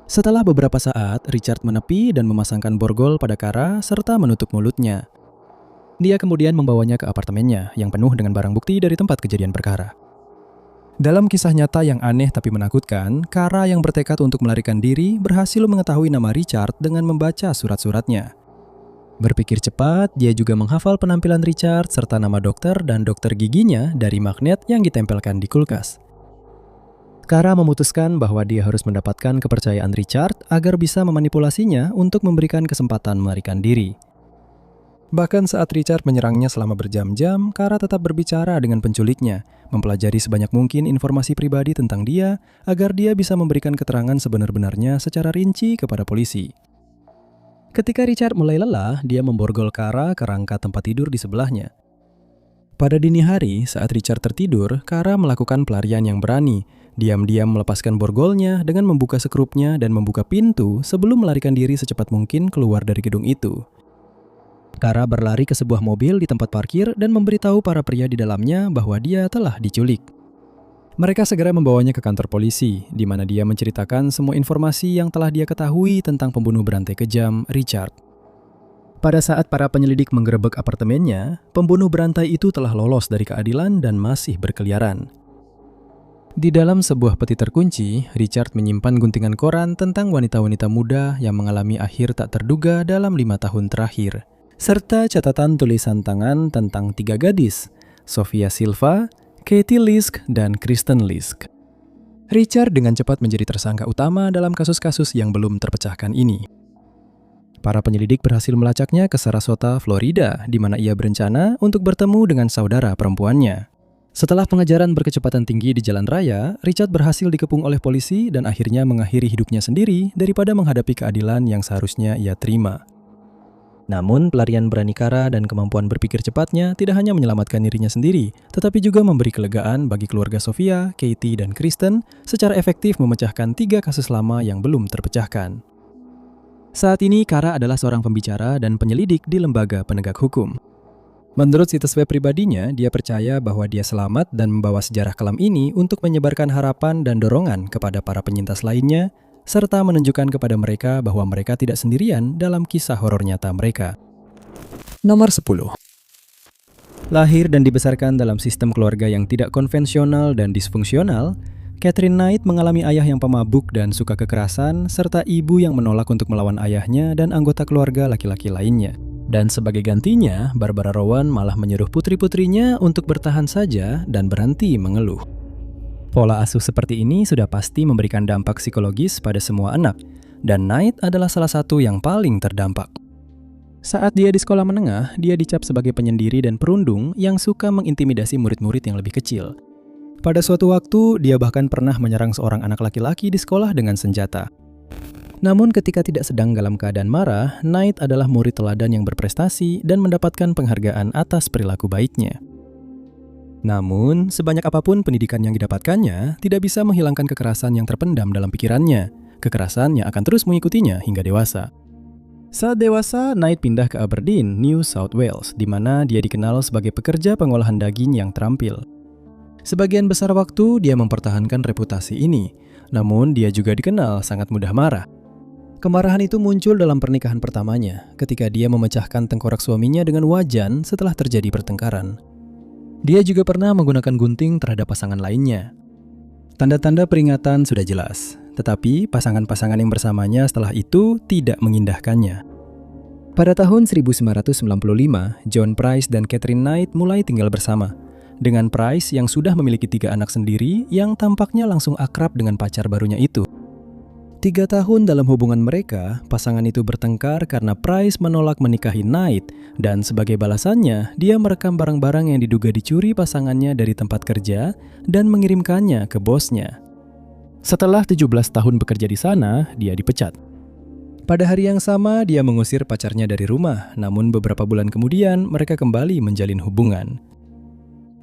Setelah beberapa saat, Richard menepi dan memasangkan borgol pada Kara serta menutup mulutnya. Dia kemudian membawanya ke apartemennya yang penuh dengan barang bukti dari tempat kejadian perkara. Dalam kisah nyata yang aneh tapi menakutkan, Kara yang bertekad untuk melarikan diri berhasil mengetahui nama Richard dengan membaca surat-suratnya. Berpikir cepat, dia juga menghafal penampilan Richard serta nama dokter dan dokter giginya dari magnet yang ditempelkan di kulkas. Kara memutuskan bahwa dia harus mendapatkan kepercayaan Richard agar bisa memanipulasinya untuk memberikan kesempatan melarikan diri. Bahkan saat Richard menyerangnya selama berjam-jam, Kara tetap berbicara dengan penculiknya, mempelajari sebanyak mungkin informasi pribadi tentang dia agar dia bisa memberikan keterangan sebenar-benarnya secara rinci kepada polisi. Ketika Richard mulai lelah, dia memborgol Kara ke rangka tempat tidur di sebelahnya. Pada dini hari, saat Richard tertidur, Kara melakukan pelarian yang berani. Diam-diam melepaskan borgolnya dengan membuka sekrupnya dan membuka pintu sebelum melarikan diri secepat mungkin keluar dari gedung itu. Kara berlari ke sebuah mobil di tempat parkir dan memberitahu para pria di dalamnya bahwa dia telah diculik. Mereka segera membawanya ke kantor polisi, di mana dia menceritakan semua informasi yang telah dia ketahui tentang pembunuh berantai kejam, Richard. Pada saat para penyelidik menggerebek apartemennya, pembunuh berantai itu telah lolos dari keadilan dan masih berkeliaran. Di dalam sebuah peti terkunci, Richard menyimpan guntingan koran tentang wanita-wanita muda yang mengalami akhir tak terduga dalam 5 tahun terakhir, serta catatan tulisan tangan tentang 3 gadis, Sofia Silva, Katie Lisk, dan Kristen Lisk. Richard dengan cepat menjadi tersangka utama dalam kasus-kasus yang belum terpecahkan ini. Para penyelidik berhasil melacaknya ke Sarasota, Florida, di mana ia berencana untuk bertemu dengan saudara perempuannya. Setelah pengejaran berkecepatan tinggi di jalan raya, Richard berhasil dikepung oleh polisi dan akhirnya mengakhiri hidupnya sendiri daripada menghadapi keadilan yang seharusnya ia terima. Namun, pelarian berani Kara dan kemampuan berpikir cepatnya tidak hanya menyelamatkan dirinya sendiri, tetapi juga memberi kelegaan bagi keluarga Sofia, Katie, dan Kristen secara efektif memecahkan 3 kasus lama yang belum terpecahkan. Saat ini, Kara adalah seorang pembicara dan penyelidik di lembaga penegak hukum. Menurut situs web pribadinya, dia percaya bahwa dia selamat dan membawa sejarah kelam ini untuk menyebarkan harapan dan dorongan kepada para penyintas lainnya, serta menunjukkan kepada mereka bahwa mereka tidak sendirian dalam kisah horor nyata mereka. Nomor 10. Lahir dan dibesarkan dalam sistem keluarga yang tidak konvensional dan disfungsional, Catherine Knight mengalami ayah yang pemabuk dan suka kekerasan, serta ibu yang menolak untuk melawan ayahnya dan anggota keluarga laki-laki lainnya. Dan sebagai gantinya, Barbara Rowan malah menyuruh putri-putrinya untuk bertahan saja dan berhenti mengeluh. Pola asuh seperti ini sudah pasti memberikan dampak psikologis pada semua anak, dan Knight adalah salah satu yang paling terdampak. Saat dia di sekolah menengah, dia dicap sebagai penyendiri dan perundung yang suka mengintimidasi murid-murid yang lebih kecil. Pada suatu waktu, dia bahkan pernah menyerang seorang anak laki-laki di sekolah dengan senjata. Namun ketika tidak sedang dalam keadaan marah, Knight adalah murid teladan yang berprestasi dan mendapatkan penghargaan atas perilaku baiknya. Namun, sebanyak apapun pendidikan yang didapatkannya, tidak bisa menghilangkan kekerasan yang terpendam dalam pikirannya. Kekerasan yang akan terus mengikutinya hingga dewasa. Saat dewasa, Knight pindah ke Aberdeen, New South Wales, di mana dia dikenal sebagai pekerja pengolahan daging yang terampil. Sebagian besar waktu, dia mempertahankan reputasi ini. Namun, dia juga dikenal sangat mudah marah. Kemarahan itu muncul dalam pernikahan pertamanya, ketika dia memecahkan tengkorak suaminya dengan wajan setelah terjadi pertengkaran. Dia juga pernah menggunakan gunting terhadap pasangan lainnya. Tanda-tanda peringatan sudah jelas, tetapi pasangan-pasangan yang bersamanya setelah itu tidak mengindahkannya. Pada tahun 1995, John Price dan Catherine Knight mulai tinggal bersama, dengan Price yang sudah memiliki 3 anak sendiri yang tampaknya langsung akrab dengan pacar barunya itu. 3 tahun dalam hubungan mereka, pasangan itu bertengkar karena Price menolak menikahi Knight, dan sebagai balasannya, dia merekam barang-barang yang diduga dicuri pasangannya dari tempat kerja dan mengirimkannya ke bosnya. Setelah 17 tahun bekerja di sana, dia dipecat. Pada hari yang sama, dia mengusir pacarnya dari rumah, namun beberapa bulan kemudian mereka kembali menjalin hubungan.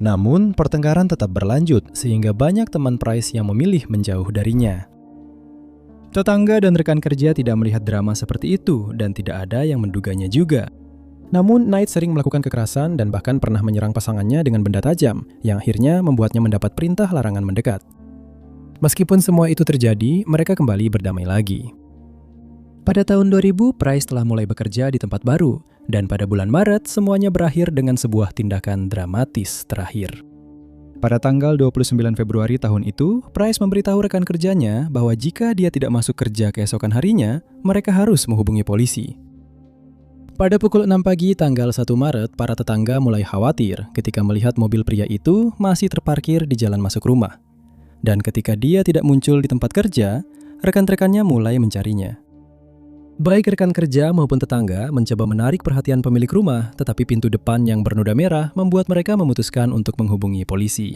Namun, pertengkaran tetap berlanjut sehingga banyak teman Price yang memilih menjauh darinya. Tetangga dan rekan kerja tidak melihat drama seperti itu dan tidak ada yang menduganya juga. Namun, Knight sering melakukan kekerasan dan bahkan pernah menyerang pasangannya dengan benda tajam, yang akhirnya membuatnya mendapat perintah larangan mendekat. Meskipun semua itu terjadi, mereka kembali berdamai lagi. Pada tahun 2000, Price telah mulai bekerja di tempat baru, dan pada bulan Maret, semuanya berakhir dengan sebuah tindakan dramatis terakhir. Pada tanggal 29 Februari tahun itu, Price memberitahu rekan kerjanya bahwa jika dia tidak masuk kerja keesokan harinya, mereka harus menghubungi polisi. Pada pukul 6 pagi tanggal 1 Maret, para tetangga mulai khawatir ketika melihat mobil pria itu masih terparkir di jalan masuk rumah. Dan ketika dia tidak muncul di tempat kerja, rekan-rekannya mulai mencarinya. Baik rekan kerja maupun tetangga mencoba menarik perhatian pemilik rumah, tetapi pintu depan yang bernoda merah membuat mereka memutuskan untuk menghubungi polisi.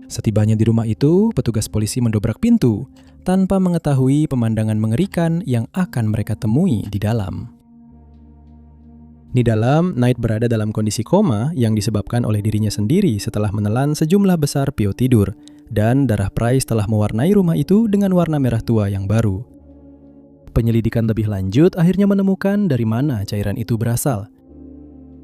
Setibanya di rumah itu, petugas polisi mendobrak pintu tanpa mengetahui pemandangan mengerikan yang akan mereka temui di dalam. Di dalam, Knight berada dalam kondisi koma yang disebabkan oleh dirinya sendiri setelah menelan sejumlah besar pil tidur, dan darah Price telah mewarnai rumah itu dengan warna merah tua yang baru. Penyelidikan lebih lanjut akhirnya menemukan dari mana cairan itu berasal.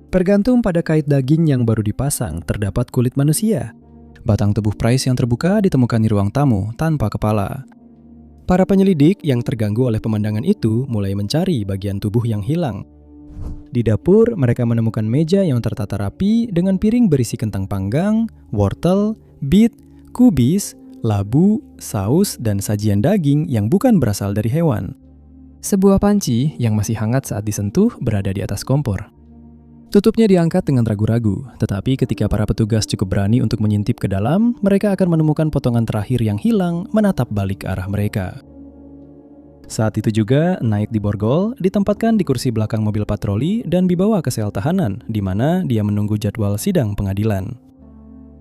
Tergantung pada kait daging yang baru dipasang, terdapat kulit manusia. Batang tubuh Price yang terbuka ditemukan di ruang tamu tanpa kepala. Para penyelidik yang terganggu oleh pemandangan itu mulai mencari bagian tubuh yang hilang. Di dapur, mereka menemukan meja yang tertata rapi dengan piring berisi kentang panggang, wortel, beet, kubis, labu, saus, dan sajian daging yang bukan berasal dari hewan. Sebuah panci yang masih hangat saat disentuh berada di atas kompor. Tutupnya diangkat dengan ragu-ragu, tetapi ketika para petugas cukup berani untuk mengintip ke dalam, mereka akan menemukan potongan terakhir yang hilang menatap balik ke arah mereka. Saat itu juga, Knight diborgol, ditempatkan di kursi belakang mobil patroli dan dibawa ke sel tahanan, di mana dia menunggu jadwal sidang pengadilan.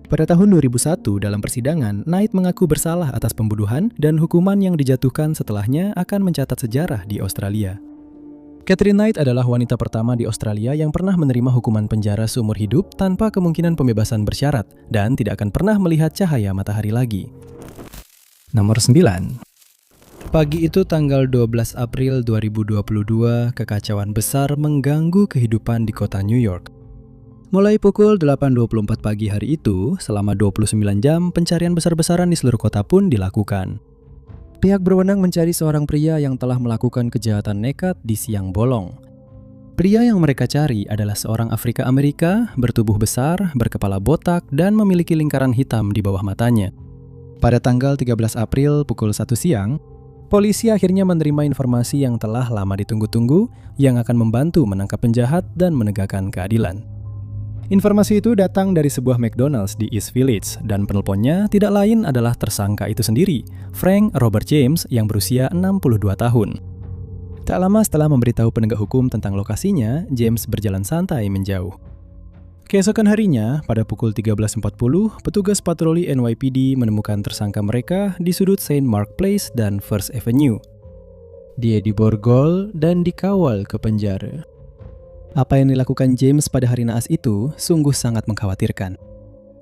Pada tahun 2001, dalam persidangan, Knight mengaku bersalah atas pembunuhan dan hukuman yang dijatuhkan setelahnya akan mencatat sejarah di Australia. Catherine Knight adalah wanita pertama di Australia yang pernah menerima hukuman penjara seumur hidup tanpa kemungkinan pembebasan bersyarat dan tidak akan pernah melihat cahaya matahari lagi. Nomor 9. Pagi itu tanggal 12 April 2022, kekacauan besar mengganggu kehidupan di kota New York. Mulai pukul 8.24 pagi hari itu, selama 29 jam, pencarian besar-besaran di seluruh kota pun dilakukan. Pihak berwenang mencari seorang pria yang telah melakukan kejahatan nekat di siang bolong. Pria yang mereka cari adalah seorang Afrika Amerika, bertubuh besar, berkepala botak, dan memiliki lingkaran hitam di bawah matanya. Pada tanggal 13 April pukul 1 siang, polisi akhirnya menerima informasi yang telah lama ditunggu-tunggu yang akan membantu menangkap penjahat dan menegakkan keadilan. Informasi itu datang dari sebuah McDonald's di East Village dan penelponnya tidak lain adalah tersangka itu sendiri, Frank Robert James yang berusia 62 tahun. Tak lama setelah memberitahu penegak hukum tentang lokasinya, James berjalan santai menjauh. Keesokan harinya, pada pukul 13.40, petugas patroli NYPD menemukan tersangka mereka di sudut St. Mark Place dan First Avenue. Dia diborgol dan dikawal ke penjara. Apa yang dilakukan James pada hari naas itu sungguh sangat mengkhawatirkan.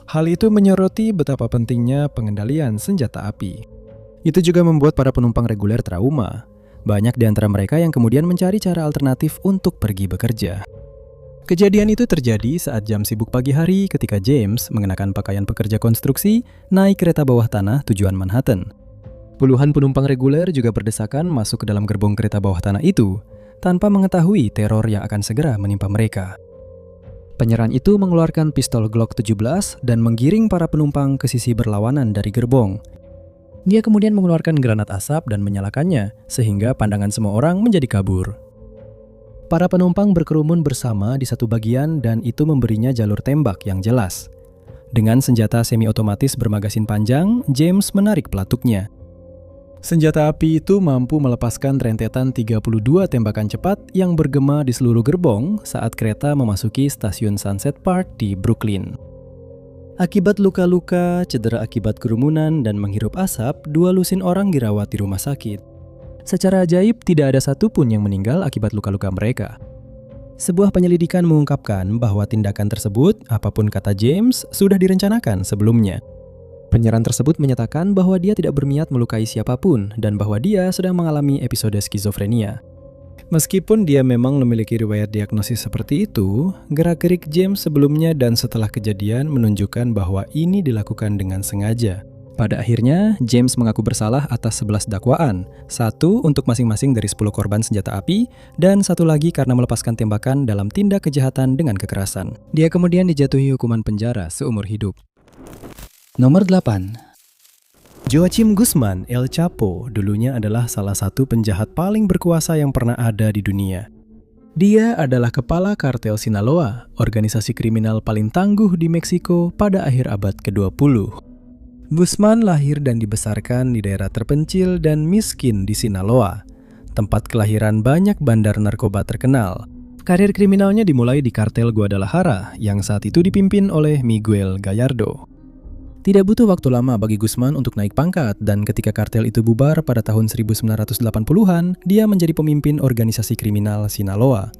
Hal itu menyoroti betapa pentingnya pengendalian senjata api. Itu juga membuat para penumpang reguler trauma. Banyak di antara mereka yang kemudian mencari cara alternatif untuk pergi bekerja. Kejadian itu terjadi saat jam sibuk pagi hari ketika James mengenakan pakaian pekerja konstruksi naik kereta bawah tanah tujuan Manhattan. Puluhan penumpang reguler juga berdesakan masuk ke dalam gerbong kereta bawah tanah itu tanpa mengetahui teror yang akan segera menimpa mereka. Penyerang itu mengeluarkan pistol Glock 17 dan menggiring para penumpang ke sisi berlawanan dari gerbong. Dia kemudian mengeluarkan granat asap dan menyalakannya, sehingga pandangan semua orang menjadi kabur. Para penumpang berkerumun bersama di satu bagian dan itu memberinya jalur tembak yang jelas. Dengan senjata semi-otomatis bermagasin panjang, James menarik pelatuknya. Senjata api itu mampu melepaskan rentetan 32 tembakan cepat yang bergema di seluruh gerbong saat kereta memasuki stasiun Sunset Park di Brooklyn. Akibat luka-luka, cedera akibat kerumunan, dan menghirup asap, 2 lusin orang dirawat di rumah sakit. Secara ajaib, tidak ada satupun yang meninggal akibat luka-luka mereka. Sebuah penyelidikan mengungkapkan bahwa tindakan tersebut, apapun kata James, sudah direncanakan sebelumnya. Penyerang tersebut menyatakan bahwa dia tidak berniat melukai siapapun dan bahwa dia sedang mengalami episode skizofrenia. Meskipun dia memang memiliki riwayat diagnosis seperti itu, gerak-gerik James sebelumnya dan setelah kejadian menunjukkan bahwa ini dilakukan dengan sengaja. Pada akhirnya, James mengaku bersalah atas 11 dakwaan, 1 untuk masing-masing dari 10 korban senjata api, dan 1 lagi karena melepaskan tembakan dalam tindak kejahatan dengan kekerasan. Dia kemudian dijatuhi hukuman penjara seumur hidup. Nomor 8. Joachim Guzman, El Chapo, dulunya adalah salah satu penjahat paling berkuasa yang pernah ada di dunia. Dia adalah kepala kartel Sinaloa, organisasi kriminal paling tangguh di Meksiko pada akhir abad ke-20. Guzman lahir dan dibesarkan di daerah terpencil dan miskin di Sinaloa, tempat kelahiran banyak bandar narkoba terkenal. Karir kriminalnya dimulai di kartel Guadalajara yang saat itu dipimpin oleh Miguel Gallardo. Tidak butuh waktu lama bagi Guzman untuk naik pangkat dan ketika kartel itu bubar pada tahun 1980-an, dia menjadi pemimpin organisasi kriminal Sinaloa.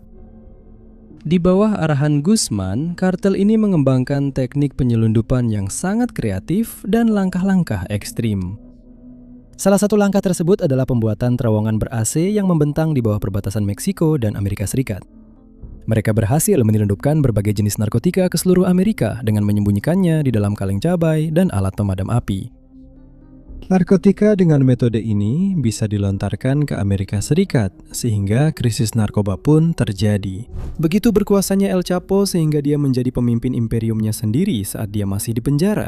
Di bawah arahan Guzman, kartel ini mengembangkan teknik penyelundupan yang sangat kreatif dan langkah-langkah ekstrim. Salah satu langkah tersebut adalah pembuatan terowongan ber-AC yang membentang di bawah perbatasan Meksiko dan Amerika Serikat. Mereka berhasil menyelundupkan berbagai jenis narkotika ke seluruh Amerika dengan menyembunyikannya di dalam kaleng cabai dan alat pemadam api. Narkotika dengan metode ini bisa dilontarkan ke Amerika Serikat, sehingga krisis narkoba pun terjadi. Begitu berkuasanya El Chapo sehingga dia menjadi pemimpin imperiumnya sendiri saat dia masih di penjara.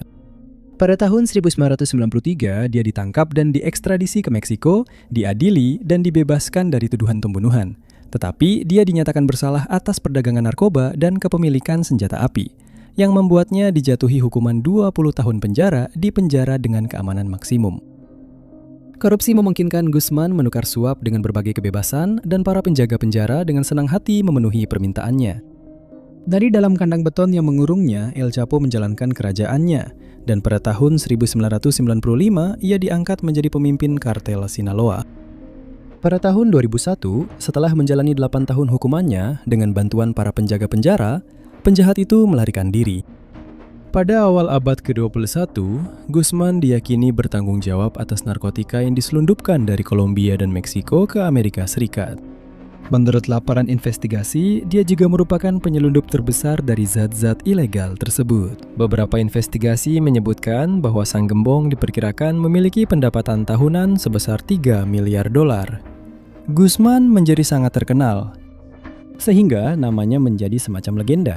Pada tahun 1993, dia ditangkap dan diekstradisi ke Meksiko, diadili, dan dibebaskan dari tuduhan pembunuhan. Tetapi dia dinyatakan bersalah atas perdagangan narkoba dan kepemilikan senjata api, yang membuatnya dijatuhi hukuman 20 tahun penjara di penjara dengan keamanan maksimum. Korupsi memungkinkan Guzman menukar suap dengan berbagai kebebasan dan para penjaga penjara dengan senang hati memenuhi permintaannya. Dari dalam kandang beton yang mengurungnya, El Chapo menjalankan kerajaannya, dan pada tahun 1995 ia diangkat menjadi pemimpin kartel Sinaloa. Pada tahun 2001, setelah menjalani 8 tahun hukumannya dengan bantuan para penjaga penjara, penjahat itu melarikan diri. Pada awal abad ke-21, Guzman diyakini bertanggung jawab atas narkotika yang diselundupkan dari Kolombia dan Meksiko ke Amerika Serikat. Menurut laporan investigasi, dia juga merupakan penyelundup terbesar dari zat-zat ilegal tersebut. Beberapa investigasi menyebutkan bahwa sang gembong diperkirakan memiliki pendapatan tahunan sebesar 3 miliar dolar. Guzman menjadi sangat terkenal, sehingga namanya menjadi semacam legenda.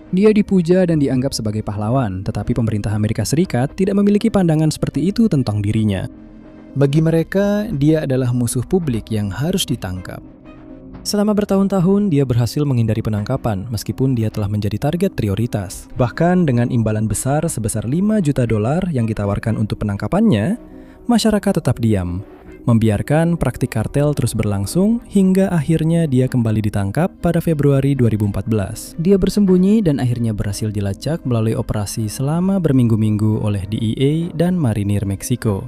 Dia dipuja dan dianggap sebagai pahlawan, tetapi pemerintah Amerika Serikat tidak memiliki pandangan seperti itu tentang dirinya. Bagi mereka, dia adalah musuh publik yang harus ditangkap. Selama bertahun-tahun, dia berhasil menghindari penangkapan meskipun dia telah menjadi target prioritas. Bahkan dengan imbalan besar sebesar 5 juta dolar yang ditawarkan untuk penangkapannya, masyarakat tetap diam, membiarkan praktik kartel terus berlangsung hingga akhirnya dia kembali ditangkap pada Februari 2014. Dia bersembunyi dan akhirnya berhasil dilacak melalui operasi selama berminggu-minggu oleh DEA dan Marinir Meksiko.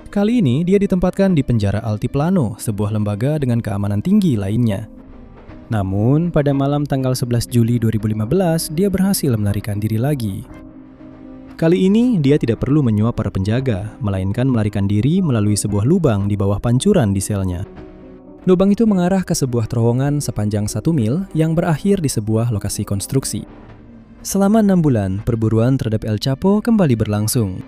Kali ini dia ditempatkan di penjara Altiplano, sebuah lembaga dengan keamanan tinggi lainnya. Namun, pada malam tanggal 11 Juli 2015, dia berhasil melarikan diri lagi. Kali ini, dia tidak perlu menyuap para penjaga, melainkan melarikan diri melalui sebuah lubang di bawah pancuran di selnya. Lubang itu mengarah ke sebuah terowongan sepanjang 1 mil yang berakhir di sebuah lokasi konstruksi. Selama 6 bulan, perburuan terhadap El Chapo kembali berlangsung.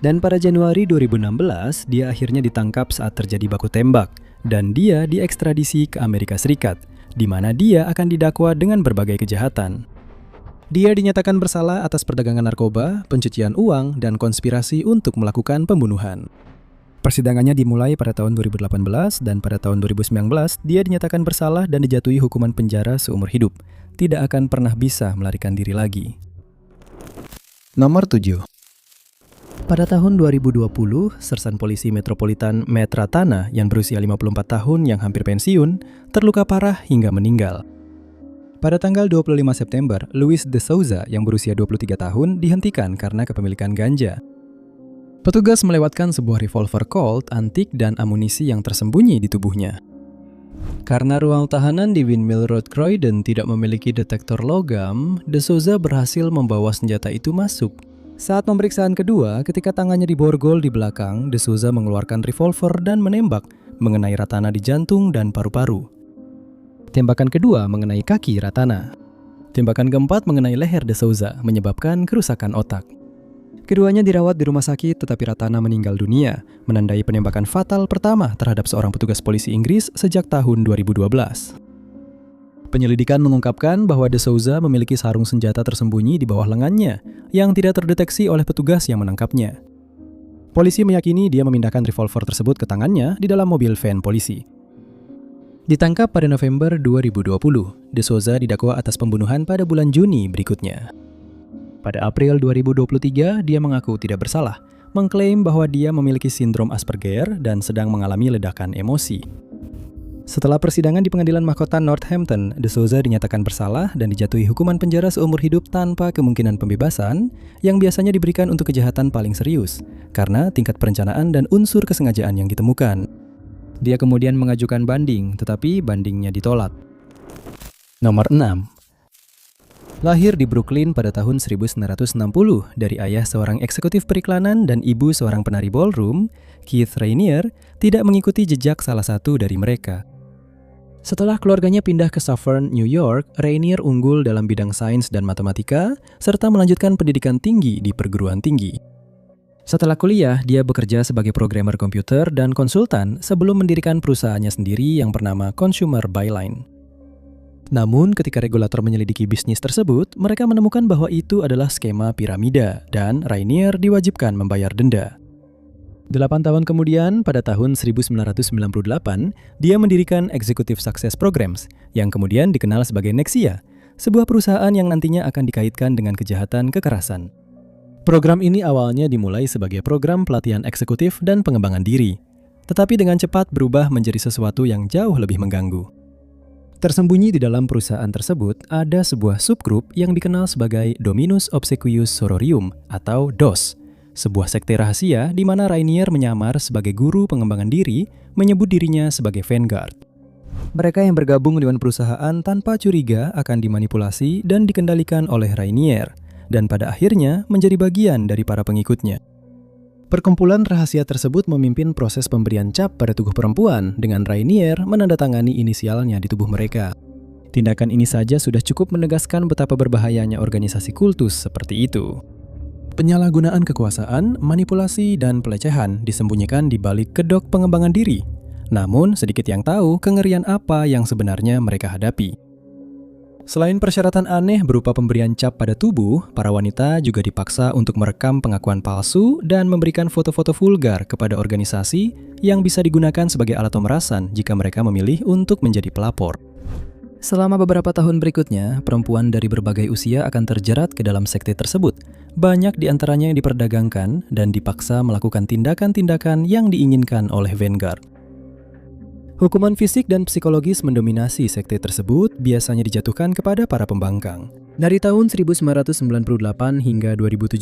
Dan pada Januari 2016, dia akhirnya ditangkap saat terjadi baku tembak, dan dia diekstradisi ke Amerika Serikat, di mana dia akan didakwa dengan berbagai kejahatan. Dia dinyatakan bersalah atas perdagangan narkoba, pencucian uang, dan konspirasi untuk melakukan pembunuhan. Persidangannya dimulai pada tahun 2018, dan pada tahun 2019, dia dinyatakan bersalah dan dijatuhi hukuman penjara seumur hidup. Tidak akan pernah bisa melarikan diri lagi. Nomor 7. Pada tahun 2020, Sersan Polisi Metropolitan Matt Ratana yang berusia 54 tahun yang hampir pensiun, terluka parah hingga meninggal. Pada tanggal 25 September, Luis de Souza yang berusia 23 tahun dihentikan karena kepemilikan ganja. Petugas melewatkan sebuah revolver Colt antik dan amunisi yang tersembunyi di tubuhnya. Karena ruang tahanan di Windmill Road Croydon tidak memiliki detektor logam, de Souza berhasil membawa senjata itu masuk. Saat pemeriksaan kedua, ketika tangannya diborgol di belakang, de Souza mengeluarkan revolver dan menembak, mengenai Ratana di jantung dan paru-paru. Tembakan kedua mengenai kaki Ratana. Tembakan keempat mengenai leher de Souza, menyebabkan kerusakan otak. Keduanya dirawat di rumah sakit, tetapi Ratana meninggal dunia, menandai penembakan fatal pertama terhadap seorang petugas polisi Inggris sejak tahun 2012. Penyelidikan mengungkapkan bahwa de Souza memiliki sarung senjata tersembunyi di bawah lengannya yang tidak terdeteksi oleh petugas yang menangkapnya. Polisi meyakini dia memindahkan revolver tersebut ke tangannya di dalam mobil van polisi. Ditangkap pada November 2020, de Souza didakwa atas pembunuhan pada bulan Juni berikutnya. Pada April 2023, dia mengaku tidak bersalah, mengklaim bahwa dia memiliki sindrom Asperger dan sedang mengalami ledakan emosi. Setelah persidangan di pengadilan mahkota Northampton, de Souza dinyatakan bersalah dan dijatuhi hukuman penjara seumur hidup tanpa kemungkinan pembebasan yang biasanya diberikan untuk kejahatan paling serius, karena tingkat perencanaan dan unsur kesengajaan yang ditemukan. Dia kemudian mengajukan banding, tetapi bandingnya ditolak. Nomor 6. Lahir di Brooklyn pada tahun 1960 dari ayah seorang eksekutif periklanan dan ibu seorang penari ballroom, Keith Rainier tidak mengikuti jejak salah satu dari mereka. Setelah keluarganya pindah ke Southern New York, Rainier unggul dalam bidang sains dan matematika, serta melanjutkan pendidikan tinggi di perguruan tinggi. Setelah kuliah, dia bekerja sebagai programmer komputer dan konsultan sebelum mendirikan perusahaannya sendiri yang bernama Consumer Byline. Namun, ketika regulator menyelidiki bisnis tersebut, mereka menemukan bahwa itu adalah skema piramida dan Rainier diwajibkan membayar denda. 8 tahun kemudian, pada tahun 1998, dia mendirikan Executive Success Programs, yang kemudian dikenal sebagai Nexia, sebuah perusahaan yang nantinya akan dikaitkan dengan kejahatan kekerasan. Program ini awalnya dimulai sebagai program pelatihan eksekutif dan pengembangan diri, tetapi dengan cepat berubah menjadi sesuatu yang jauh lebih mengganggu. Tersembunyi di dalam perusahaan tersebut ada sebuah subgrup yang dikenal sebagai Dominus Obsequious Sororium atau DOS, sebuah sekte rahasia di mana Rainier menyamar sebagai guru pengembangan diri, menyebut dirinya sebagai Vanguard. Mereka yang bergabung dengan perusahaan tanpa curiga akan dimanipulasi dan dikendalikan oleh Rainier, dan pada akhirnya menjadi bagian dari para pengikutnya. Perkumpulan rahasia tersebut memimpin proses pemberian cap pada tubuh perempuan dengan Rainier menandatangani inisialnya di tubuh mereka. Tindakan ini saja sudah cukup menegaskan betapa berbahayanya organisasi kultus seperti itu. Penyalahgunaan kekuasaan, manipulasi, dan pelecehan disembunyikan di balik kedok pengembangan diri. Namun, sedikit yang tahu kengerian apa yang sebenarnya mereka hadapi. Selain persyaratan aneh berupa pemberian cap pada tubuh, para wanita juga dipaksa untuk merekam pengakuan palsu dan memberikan foto-foto vulgar kepada organisasi yang bisa digunakan sebagai alat pemerasan jika mereka memilih untuk menjadi pelapor. Selama beberapa tahun berikutnya, perempuan dari berbagai usia akan terjerat ke dalam sekte tersebut. Banyak di antaranya yang diperdagangkan dan dipaksa melakukan tindakan-tindakan yang diinginkan oleh Vanguard. Hukuman fisik dan psikologis mendominasi sekte tersebut biasanya dijatuhkan kepada para pembangkang. Dari tahun 1998 hingga 2017,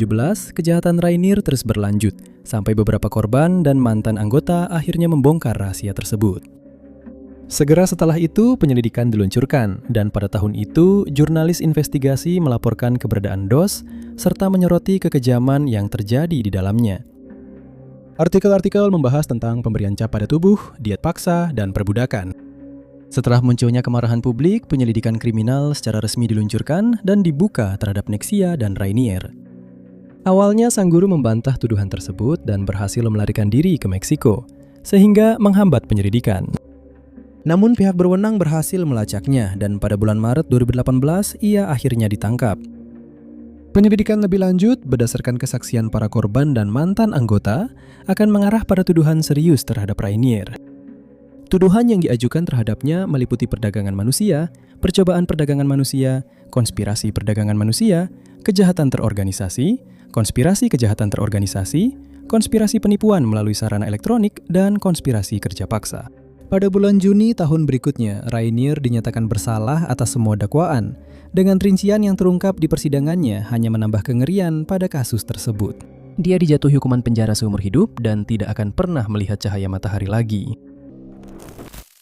kejahatan Rainier terus berlanjut, sampai beberapa korban dan mantan anggota akhirnya membongkar rahasia tersebut. Segera setelah itu, penyelidikan diluncurkan, dan pada tahun itu, jurnalis investigasi melaporkan keberadaan DOS, serta menyoroti kekejaman yang terjadi di dalamnya. Artikel-artikel membahas tentang pemberian cap pada tubuh, diet paksa, dan perbudakan. Setelah munculnya kemarahan publik, penyelidikan kriminal secara resmi diluncurkan dan dibuka terhadap Nexia dan Rainier. Awalnya sang guru membantah tuduhan tersebut dan berhasil melarikan diri ke Meksiko, sehingga menghambat penyelidikan. Namun pihak berwenang berhasil melacaknya dan pada bulan Maret 2018 ia akhirnya ditangkap. Penyelidikan lebih lanjut berdasarkan kesaksian para korban dan mantan anggota akan mengarah pada tuduhan serius terhadap Rainier. Tuduhan yang diajukan terhadapnya meliputi perdagangan manusia, percobaan perdagangan manusia, konspirasi perdagangan manusia, kejahatan terorganisasi, konspirasi kejahatan terorganisasi, konspirasi penipuan melalui sarana elektronik, dan konspirasi kerja paksa. Pada bulan Juni tahun berikutnya, Rainier dinyatakan bersalah atas semua dakwaan, dengan rincian yang terungkap di persidangannya hanya menambah kengerian pada kasus tersebut. Dia dijatuhi hukuman penjara seumur hidup dan tidak akan pernah melihat cahaya matahari lagi.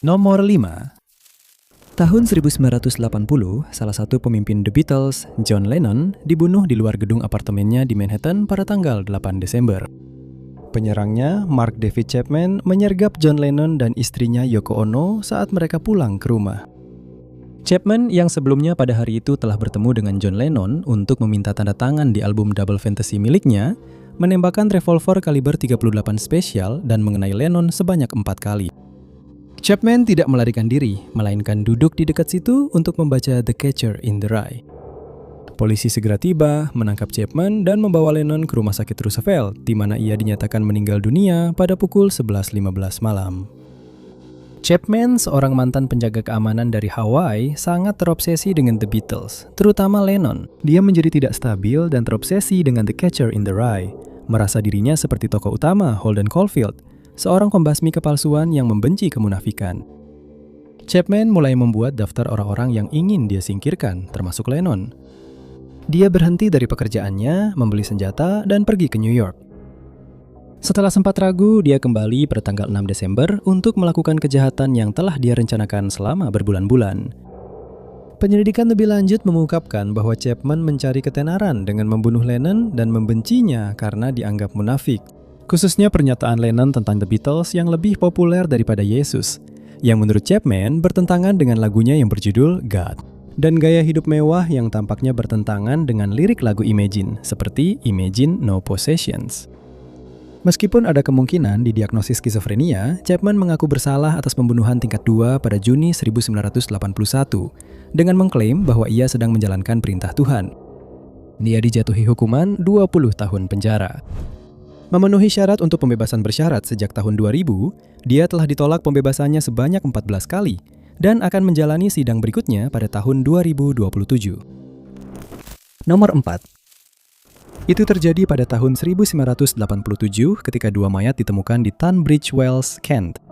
Nomor 5. Tahun 1980, salah satu pemimpin The Beatles, John Lennon, dibunuh di luar gedung apartemennya di Manhattan pada tanggal 8 Desember. Penyerangnya, Mark David Chapman, menyergap John Lennon dan istrinya Yoko Ono saat mereka pulang ke rumah. Chapman yang sebelumnya pada hari itu telah bertemu dengan John Lennon untuk meminta tanda tangan di album Double Fantasy miliknya, menembakkan revolver kaliber 38 spesial dan mengenai Lennon sebanyak 4 kali. Chapman tidak melarikan diri, melainkan duduk di dekat situ untuk membaca The Catcher in the Rye. Polisi segera tiba, menangkap Chapman dan membawa Lennon ke rumah sakit Roosevelt, di mana ia dinyatakan meninggal dunia pada pukul 11.15 malam. Chapman, seorang mantan penjaga keamanan dari Hawaii, sangat terobsesi dengan The Beatles, terutama Lennon. Dia menjadi tidak stabil dan terobsesi dengan The Catcher in the Rye, merasa dirinya seperti tokoh utama Holden Caulfield, seorang pembasmi kepalsuan yang membenci kemunafikan. Chapman mulai membuat daftar orang-orang yang ingin dia singkirkan, termasuk Lennon. Dia berhenti dari pekerjaannya, membeli senjata, dan pergi ke New York. Setelah sempat ragu, dia kembali pada tanggal 6 Desember untuk melakukan kejahatan yang telah dia rencanakan selama berbulan-bulan. Penyelidikan lebih lanjut mengungkapkan bahwa Chapman mencari ketenaran dengan membunuh Lennon dan membencinya karena dianggap munafik. Khususnya pernyataan Lennon tentang The Beatles yang lebih populer daripada Yesus, yang menurut Chapman bertentangan dengan lagunya yang berjudul God. Dan gaya hidup mewah yang tampaknya bertentangan dengan lirik lagu Imagine, seperti Imagine No Possessions. Meskipun ada kemungkinan didiagnosis skizofrenia, Chapman mengaku bersalah atas pembunuhan tingkat 2 pada Juni 1981, dengan mengklaim bahwa ia sedang menjalankan perintah Tuhan. Dia dijatuhi hukuman 20 tahun penjara. Memenuhi syarat untuk pembebasan bersyarat sejak tahun 2000, dia telah ditolak pembebasannya sebanyak 14 kali, dan akan menjalani sidang berikutnya pada tahun 2027. Nomor 4. Itu terjadi pada tahun 1987 ketika 2 mayat ditemukan di Tunbridge Wells, Kent.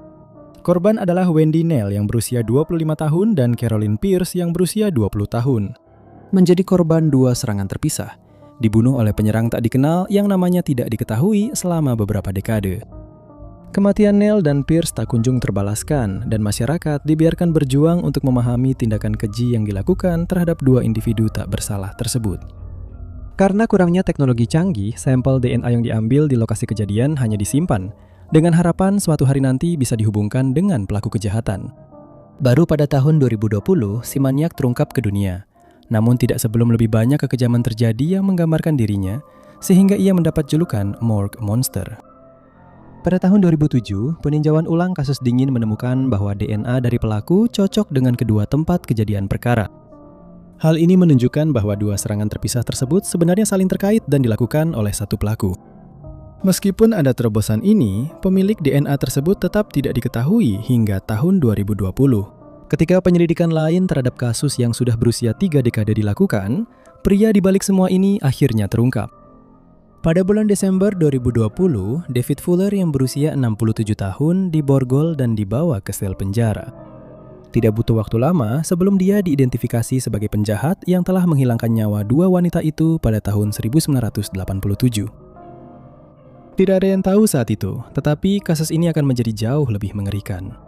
Korban adalah Wendy Neal yang berusia 25 tahun dan Caroline Pierce yang berusia 20 tahun. Menjadi korban 2 serangan terpisah, dibunuh oleh penyerang tak dikenal yang namanya tidak diketahui selama beberapa dekade. Kematian Neal dan Pierce tak kunjung terbalaskan, dan masyarakat dibiarkan berjuang untuk memahami tindakan keji yang dilakukan terhadap 2 individu tak bersalah tersebut. Karena kurangnya teknologi canggih, sampel DNA yang diambil di lokasi kejadian hanya disimpan, dengan harapan suatu hari nanti bisa dihubungkan dengan pelaku kejahatan. Baru pada tahun 2020, si maniak terungkap ke dunia. Namun tidak sebelum lebih banyak kekejaman terjadi yang menggambarkan dirinya, sehingga ia mendapat julukan Morgue Monster. Pada tahun 2007, peninjauan ulang kasus dingin menemukan bahwa DNA dari pelaku cocok dengan kedua tempat kejadian perkara. Hal ini menunjukkan bahwa dua serangan terpisah tersebut sebenarnya saling terkait dan dilakukan oleh satu pelaku. Meskipun ada terobosan ini, pemilik DNA tersebut tetap tidak diketahui hingga tahun 2020. Ketika penyelidikan lain terhadap kasus yang sudah berusia 3 dekade dilakukan, pria di balik semua ini akhirnya terungkap. Pada bulan Desember 2020, David Fuller yang berusia 67 tahun diborgol dan dibawa ke sel penjara. Tidak butuh waktu lama sebelum dia diidentifikasi sebagai penjahat yang telah menghilangkan nyawa dua wanita itu pada tahun 1987. Tidak ada yang tahu saat itu, tetapi kasus ini akan menjadi jauh lebih mengerikan.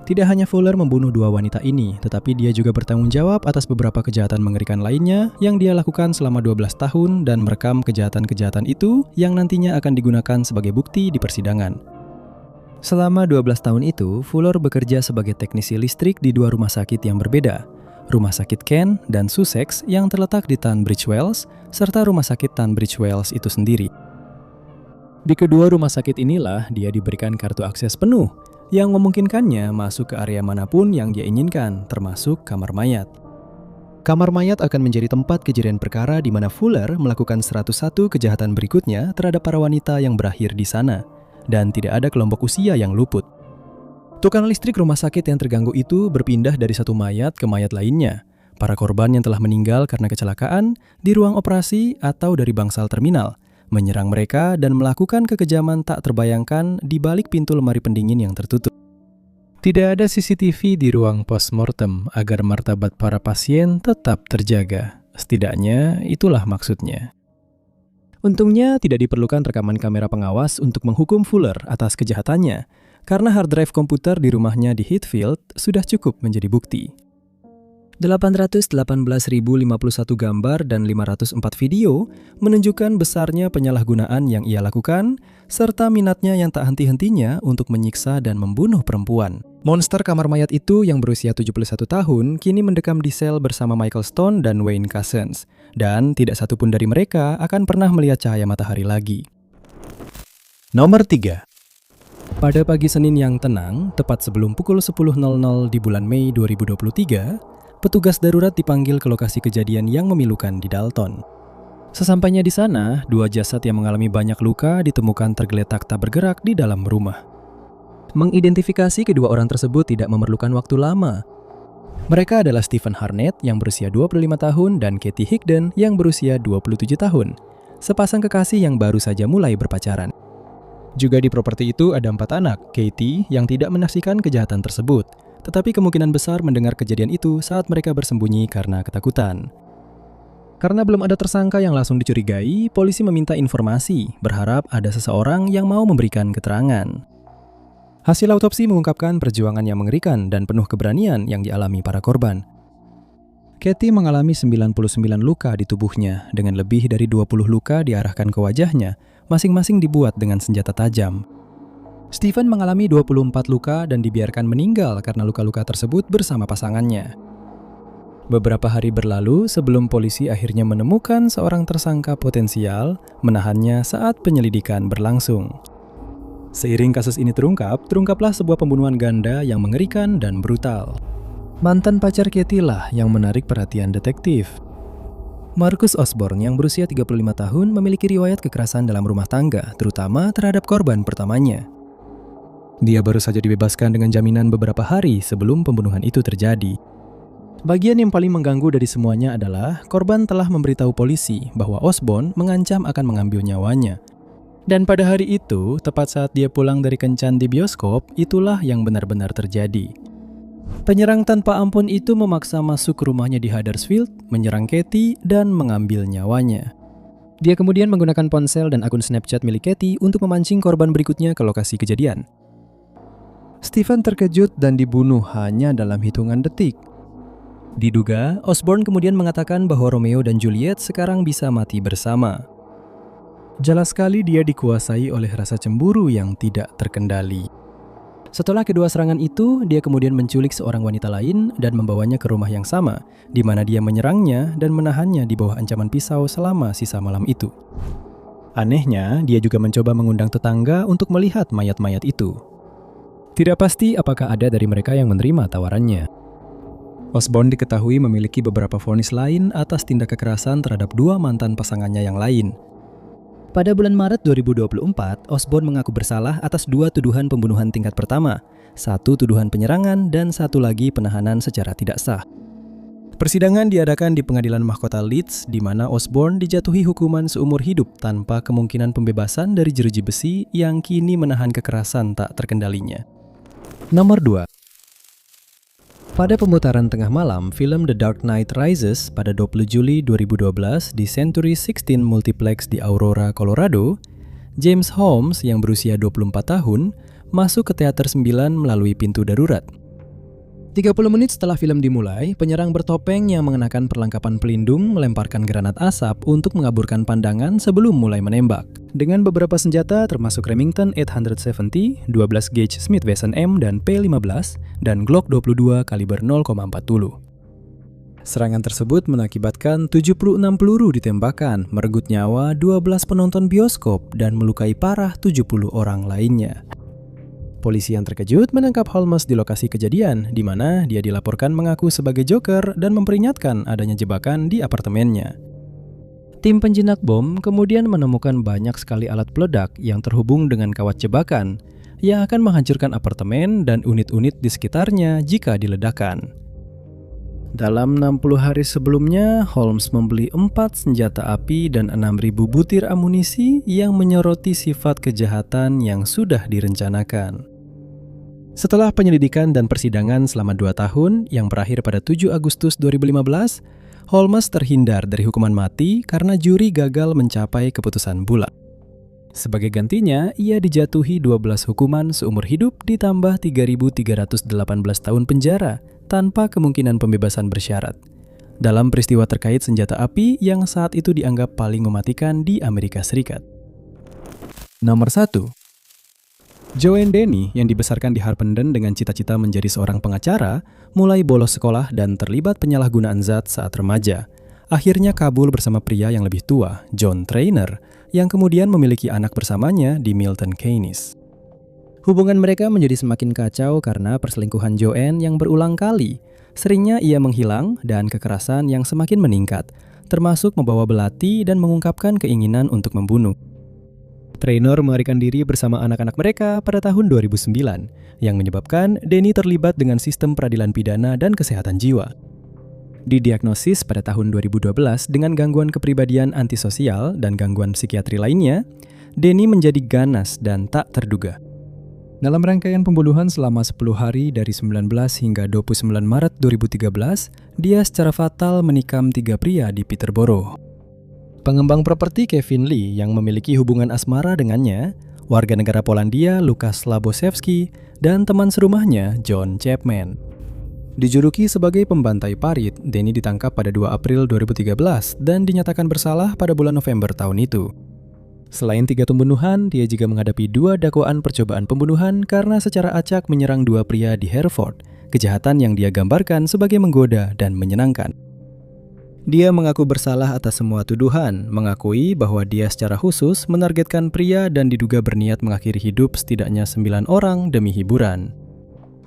Tidak hanya Fuller membunuh dua wanita ini, tetapi dia juga bertanggung jawab atas beberapa kejahatan mengerikan lainnya yang dia lakukan selama 12 tahun dan merekam kejahatan-kejahatan itu yang nantinya akan digunakan sebagai bukti di persidangan. Selama 12 tahun itu, Fuller bekerja sebagai teknisi listrik di dua rumah sakit yang berbeda, Rumah Sakit Kent dan Sussex yang terletak di Tunbridge Wells, serta Rumah Sakit Tunbridge Wells itu sendiri. Di kedua rumah sakit inilah dia diberikan kartu akses penuh, yang memungkinkannya masuk ke area manapun yang dia inginkan, termasuk kamar mayat. Kamar mayat akan menjadi tempat kejadian perkara di mana Fuller melakukan 101 kejahatan berikutnya terhadap para wanita yang berakhir di sana. Dan tidak ada kelompok usia yang luput. Tukang listrik rumah sakit yang terganggu itu berpindah dari satu mayat ke mayat lainnya. Para korban yang telah meninggal karena kecelakaan, di ruang operasi atau dari bangsal terminal, menyerang mereka dan melakukan kekejaman tak terbayangkan di balik pintu lemari pendingin yang tertutup. Tidak ada CCTV di ruang postmortem agar martabat para pasien tetap terjaga. Setidaknya itulah maksudnya. Untungnya tidak diperlukan rekaman kamera pengawas untuk menghukum Fuller atas kejahatannya, karena hard drive komputer di rumahnya di Heathfield sudah cukup menjadi bukti. 818.051 gambar dan 504 video menunjukkan besarnya penyalahgunaan yang ia lakukan, serta minatnya yang tak henti-hentinya untuk menyiksa dan membunuh perempuan. Monster kamar mayat itu yang berusia 71 tahun kini mendekam di sel bersama Michael Stone dan Wayne Couzens, dan tidak satupun dari mereka akan pernah melihat cahaya matahari lagi. Nomor 3. Pada pagi Senin yang tenang, tepat sebelum pukul 10.00 di bulan Mei 2023, petugas darurat dipanggil ke lokasi kejadian yang memilukan di Dalton. Sesampainya di sana, dua jasad yang mengalami banyak luka ditemukan tergeletak tak bergerak di dalam rumah. Mengidentifikasi kedua orang tersebut tidak memerlukan waktu lama. Mereka adalah Stephen Harnett yang berusia 25 tahun dan Katie Higdon yang berusia 27 tahun, sepasang kekasih yang baru saja mulai berpacaran. Juga di properti itu ada 4 anak, Katie yang tidak menyaksikan kejahatan tersebut, tetapi kemungkinan besar mendengar kejadian itu saat mereka bersembunyi karena ketakutan. Karena belum ada tersangka yang langsung dicurigai, polisi meminta informasi, berharap ada seseorang yang mau memberikan keterangan. Hasil autopsi mengungkapkan perjuangan yang mengerikan dan penuh keberanian yang dialami para korban. Katie mengalami 99 luka di tubuhnya, dengan lebih dari 20 luka diarahkan ke wajahnya, masing-masing dibuat dengan senjata tajam. Stephen mengalami 24 luka dan dibiarkan meninggal karena luka-luka tersebut bersama pasangannya. Beberapa hari berlalu sebelum polisi akhirnya menemukan seorang tersangka potensial, menahannya saat penyelidikan berlangsung. Seiring kasus ini terungkaplah sebuah pembunuhan ganda yang mengerikan dan brutal. Mantan pacar Katie lah yang menarik perhatian detektif. Marcus Osborne yang berusia 35 tahun memiliki riwayat kekerasan dalam rumah tangga, terutama terhadap korban pertamanya. Dia baru saja dibebaskan dengan jaminan beberapa hari sebelum pembunuhan itu terjadi. Bagian yang paling mengganggu dari semuanya adalah korban telah memberitahu polisi bahwa Osborne mengancam akan mengambil nyawanya. Dan pada hari itu, tepat saat dia pulang dari kencan di bioskop, itulah yang benar-benar terjadi. Penyerang tanpa ampun itu memaksa masuk ke rumahnya di Huddersfield, menyerang Katie, dan mengambil nyawanya. Dia kemudian menggunakan ponsel dan akun Snapchat milik Katie untuk memancing korban berikutnya ke lokasi kejadian. Stephen terkejut dan dibunuh hanya dalam hitungan detik. Diduga, Osborn kemudian mengatakan bahwa Romeo dan Juliet sekarang bisa mati bersama. Jelas sekali dia dikuasai oleh rasa cemburu yang tidak terkendali. Setelah kedua serangan itu, dia kemudian menculik seorang wanita lain dan membawanya ke rumah yang sama, di mana dia menyerangnya dan menahannya di bawah ancaman pisau selama sisa malam itu. Anehnya, dia juga mencoba mengundang tetangga untuk melihat mayat-mayat itu. Tidak pasti apakah ada dari mereka yang menerima tawarannya. Osborn diketahui memiliki beberapa vonis lain atas tindak kekerasan terhadap dua mantan pasangannya yang lain. Pada bulan Maret 2024, Osborn mengaku bersalah atas 2 tuduhan pembunuhan tingkat pertama, 1 tuduhan penyerangan, dan 1 lagi penahanan secara tidak sah. Persidangan diadakan di pengadilan mahkota Leeds, di mana Osborn dijatuhi hukuman seumur hidup tanpa kemungkinan pembebasan dari jeruji besi yang kini menahan kekerasan tak terkendalinya. Nomor 2. Pada pemutaran tengah malam film The Dark Knight Rises pada 20 Juli 2012 di Century 16 Multiplex di Aurora, Colorado, James Holmes yang berusia 24 tahun masuk ke Teater 9 melalui pintu darurat. 30 menit setelah film dimulai, penyerang bertopeng yang mengenakan perlengkapan pelindung melemparkan granat asap untuk mengaburkan pandangan sebelum mulai menembak. Dengan beberapa senjata termasuk Remington 870, 12 gauge Smith Wesson M dan P15, dan Glock 22 kaliber 0,40. Serangan tersebut mengakibatkan 76 peluru ditembakkan, merenggut nyawa 12 penonton bioskop dan melukai parah 70 orang lainnya. Polisi yang terkejut menangkap Holmes di lokasi kejadian, di mana dia dilaporkan mengaku sebagai Joker dan memperingatkan adanya jebakan di apartemennya. Tim penjinak bom kemudian menemukan banyak sekali alat peledak yang terhubung dengan kawat jebakan yang akan menghancurkan apartemen dan unit-unit di sekitarnya jika diledakkan. Dalam 60 hari sebelumnya, Holmes membeli 4 senjata api dan 6.000 butir amunisi yang menyoroti sifat kejahatan yang sudah direncanakan. Setelah penyelidikan dan persidangan selama 2 tahun yang berakhir pada 7 Agustus 2015, Holmes terhindar dari hukuman mati karena juri gagal mencapai keputusan bulat. Sebagai gantinya, ia dijatuhi 12 hukuman seumur hidup ditambah 3.318 tahun penjara tanpa kemungkinan pembebasan bersyarat dalam peristiwa terkait senjata api yang saat itu dianggap paling mematikan di Amerika Serikat. Nomor 1. Joanne Denny yang dibesarkan di Harpenden dengan cita-cita menjadi seorang pengacara, mulai bolos sekolah dan terlibat penyalahgunaan zat saat remaja. Akhirnya kabul bersama pria yang lebih tua, John Trainer, yang kemudian memiliki anak bersamanya di Milton Keynes. Hubungan mereka menjadi semakin kacau karena perselingkuhan Joanne yang berulang kali. Seringnya ia menghilang dan kekerasan yang semakin meningkat, termasuk membawa belati dan mengungkapkan keinginan untuk membunuh. Trainer melarikan diri bersama anak-anak mereka pada tahun 2009, yang menyebabkan Denny terlibat dengan sistem peradilan pidana dan kesehatan jiwa. Didiagnosis pada tahun 2012 dengan gangguan kepribadian antisosial dan gangguan psikiatri lainnya, Denny menjadi ganas dan tak terduga. Dalam rangkaian pembunuhan selama 10 hari dari 19 hingga 29 Maret 2013, dia secara fatal menikam 3 pria di Peterborough. Pengembang properti Kevin Lee yang memiliki hubungan asmara dengannya, warga negara Polandia Lukas Labosewski, dan teman serumahnya John Chapman. Dijuluki sebagai pembantai parit, Denny ditangkap pada 2 April 2013 dan dinyatakan bersalah pada bulan November tahun itu. Selain 3 pembunuhan, dia juga menghadapi 2 dakwaan percobaan pembunuhan karena secara acak menyerang 2 pria di Hereford, kejahatan yang dia gambarkan sebagai menggoda dan menyenangkan. Dia mengaku bersalah atas semua tuduhan, mengakui bahwa dia secara khusus menargetkan pria dan diduga berniat mengakhiri hidup setidaknya 9 orang demi hiburan.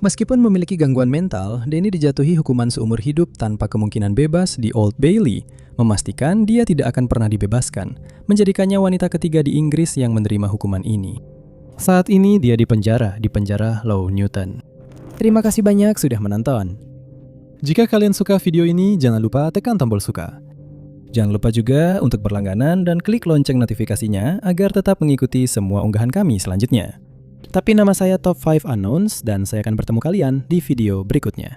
Meskipun memiliki gangguan mental, Denny dijatuhi hukuman seumur hidup tanpa kemungkinan bebas di Old Bailey, memastikan dia tidak akan pernah dibebaskan, menjadikannya wanita ketiga di Inggris yang menerima hukuman ini. Saat ini dia di penjara Low Newton. Terima kasih banyak sudah menonton. Jika kalian suka video ini, jangan lupa tekan tombol suka. Jangan lupa juga untuk berlangganan dan klik lonceng notifikasinya agar tetap mengikuti semua unggahan kami selanjutnya. Tapi nama saya Top 5 Unknowns dan saya akan bertemu kalian di video berikutnya.